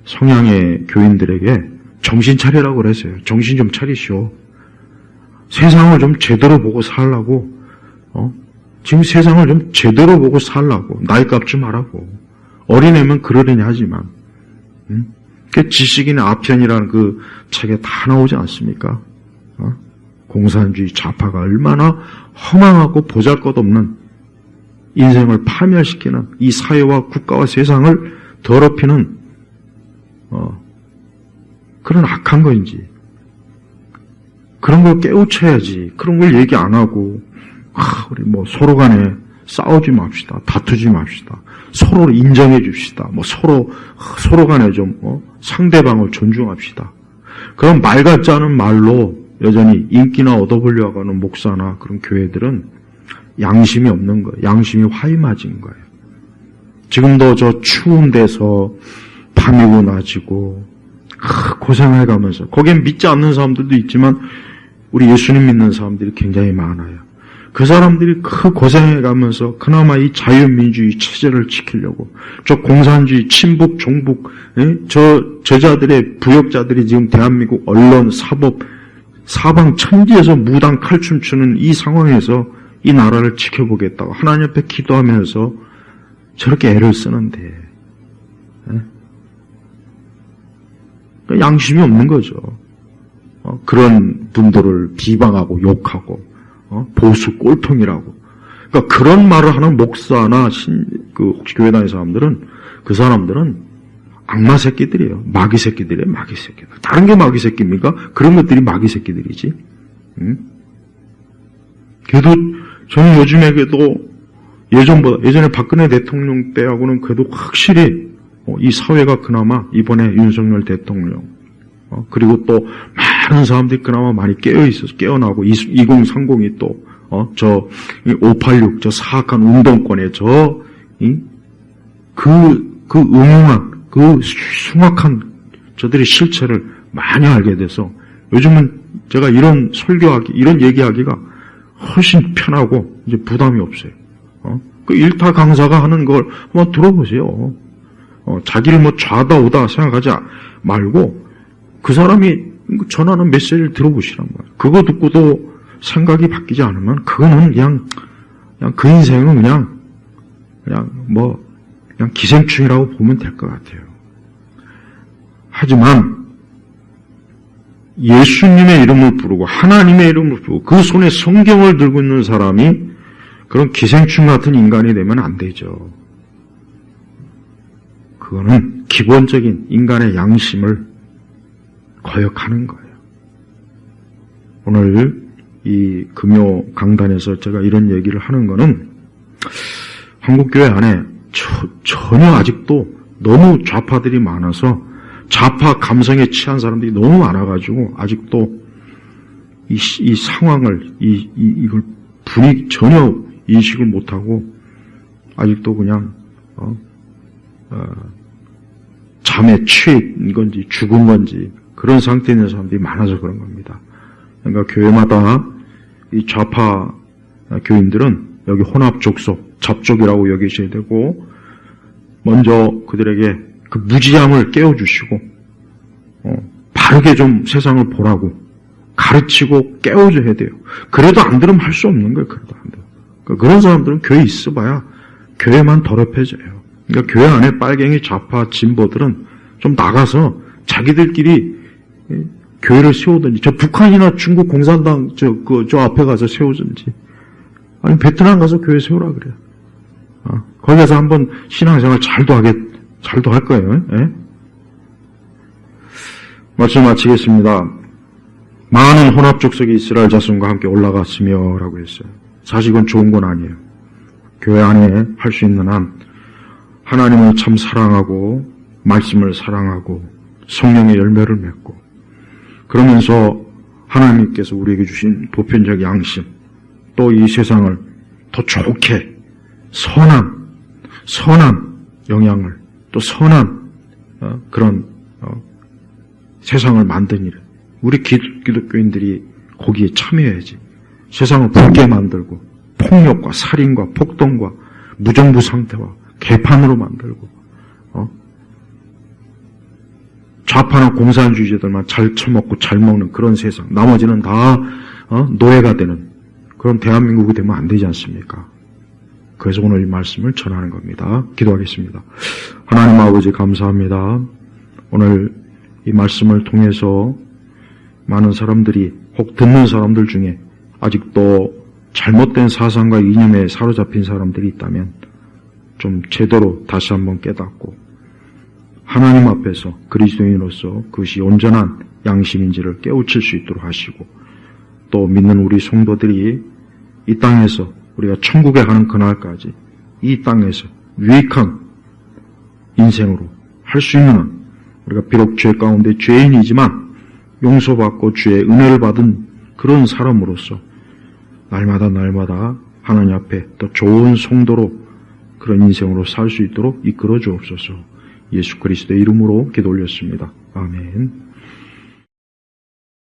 성향의 교인들에게 정신 차리라고 그랬어요. 정신 좀 차리시오. 세상을 좀 제대로 보고 살라고, 지금 세상을 좀 제대로 보고 살라고, 나이 값 좀 하라고. 어린애면 그러려니 하지만, 그 지식인의 아편이라는 그 책에 다 나오지 않습니까? 공산주의 좌파가 얼마나 허망하고 보잘것없는 인생을 파멸시키는 이 사회와 국가와 세상을 더럽히는 그런 악한 건지 그런 걸 깨우쳐야지. 그런 걸 얘기 안 하고 우리 뭐 서로 간에 싸우지 맙시다. 다투지 맙시다. 서로 인정해 줍시다. 뭐 서로 간에 좀 상대방을 존중합시다. 그런 말 같지 않은 말로 여전히 인기나 얻어보려고 하는 목사나 그런 교회들은 양심이 없는 거예요. 양심이 화이맞은 거예요. 지금도 저 추운 데서 밤이고 낮이고 고생해가면서 거기엔 믿지 않는 사람들도 있지만 우리 예수님 믿는 사람들이 굉장히 많아요. 그 사람들이 그 고생해가면서 그나마 이 자유민주주의 체제를 지키려고 저 공산주의, 친북, 종북, 저자들의 부역자들이 지금 대한민국 언론, 사법, 사방 천지에서 무당 칼춤 추는 이 상황에서 이 나라를 지켜보겠다고 하나님 앞에 기도하면서 저렇게 애를 쓰는데 양심이 없는 거죠. 그런 분들을 비방하고 욕하고 보수 꼴통이라고. 그러니까 그런 말을 하는 목사나 혹시 교회 다니는 사람들은 그 사람들은 악마 새끼들이에요. 마귀 새끼들이에요. 마귀 새끼들. 다른 게 마귀 새끼입니까? 그런 것들이 마귀 새끼들이지. 그래도 저는 요즘에도 예전에 박근혜 대통령 때하고는 그래도 확실히 이 사회가 그나마 이번에 윤석열 대통령 그리고 또 많은 사람들이 그나마 많이 깨어나고 2030이 또 저 586 저 사악한 운동권에 그 음흉한 그 흉악한 저들의 실체를 많이 알게 돼서 요즘은 제가 이런 설교하기 이런 얘기하기가 훨씬 편하고 이제 부담이 없어요. 그 일타 강사가 하는 걸 한번 들어보세요. 자기를 뭐 좌다 우다 생각하지 말고 그 사람이 전하는 메시지를 들어보시란 말이에요. 그거 듣고도 생각이 바뀌지 않으면 그거는 그냥 그 인생은 그냥 기생충이라고 보면 될 것 같아요. 하지만 예수님의 이름을 부르고 하나님의 이름을 부르고 그 손에 성경을 들고 있는 사람이 그런 기생충 같은 인간이 되면 안 되죠. 그거는 기본적인 인간의 양심을 거역하는 거예요. 오늘 이 금요 강단에서 제가 이런 얘기를 하는 거는 한국교회 안에 전혀 아직도 너무 좌파들이 많아서 좌파 감성에 취한 사람들이 너무 많아가지고 아직도 이 상황을 이걸 분위기 전혀 인식을 못하고 아직도 그냥 잠에 취한 건지 죽은 건지 그런 상태에 있는 사람들이 많아서 그런 겁니다. 그러니까 교회마다 이 좌파 교인들은 여기 혼합 족속, 잡족이라고 여기셔야 되고 먼저 그들에게 그 무지함을 깨워주시고 바르게 좀 세상을 보라고 가르치고 깨워줘야 돼요. 그래도 안 들으면 할 수 없는 거예요. 그래도 안 돼요. 그런 사람들은 교회 있어봐야 교회만 더럽혀져요. 그러니까 교회 안에 빨갱이 좌파 진보들은 좀 나가서 자기들끼리 교회를 세우든지 저 북한이나 중국 공산당 저 앞에 가서 세우든지 아니 베트남 가서 교회 세우라 그래요. 거기 가서 한번 신앙생활 잘도 할 거예요. 예? 말씀 마치겠습니다. 많은 혼합족속이 이스라엘 자손과 함께 올라갔으며 라고 했어요. 사실 이건 좋은 건 아니에요. 교회 안에 할 수 있는 한 하나님을 참 사랑하고 말씀을 사랑하고 성령의 열매를 맺고 그러면서 하나님께서 우리에게 주신 보편적 양심 또 이 세상을 더 좋게 선한 영향을 또 선한 그런 세상을 만든 일 우리 기독교인들이 거기에 참여해야지. 세상을 붉게 만들고 폭력과 살인과 폭동과 무정부 상태와 개판으로 만들고 좌파나 공산주의자들만 잘 처먹고 잘 먹는 그런 세상 나머지는 다 노예가 되는 그런 대한민국이 되면 안 되지 않습니까? 그래서 오늘 이 말씀을 전하는 겁니다. 기도하겠습니다. 하나님 아버지 감사합니다. 오늘 이 말씀을 통해서 많은 사람들이 혹 듣는 사람들 중에 아직도 잘못된 사상과 이념에 사로잡힌 사람들이 있다면 좀 제대로 다시 한번 깨닫고 하나님 앞에서 그리스도인으로서 그것이 온전한 양심인지를 깨우칠 수 있도록 하시고 또 믿는 우리 성도들이 이 땅에서 우리가 천국에 가는 그날까지 이 땅에서 유익한 인생으로 할 수 있는 한 우리가 비록 죄 가운데 죄인이지만 용서받고 주의 은혜를 받은 그런 사람으로서 날마다 하나님 앞에 더 좋은 성도로 그런 인생으로 살 수 있도록 이끌어 주옵소서. 예수 그리스도의 이름으로 기도 올렸습니다. 아멘.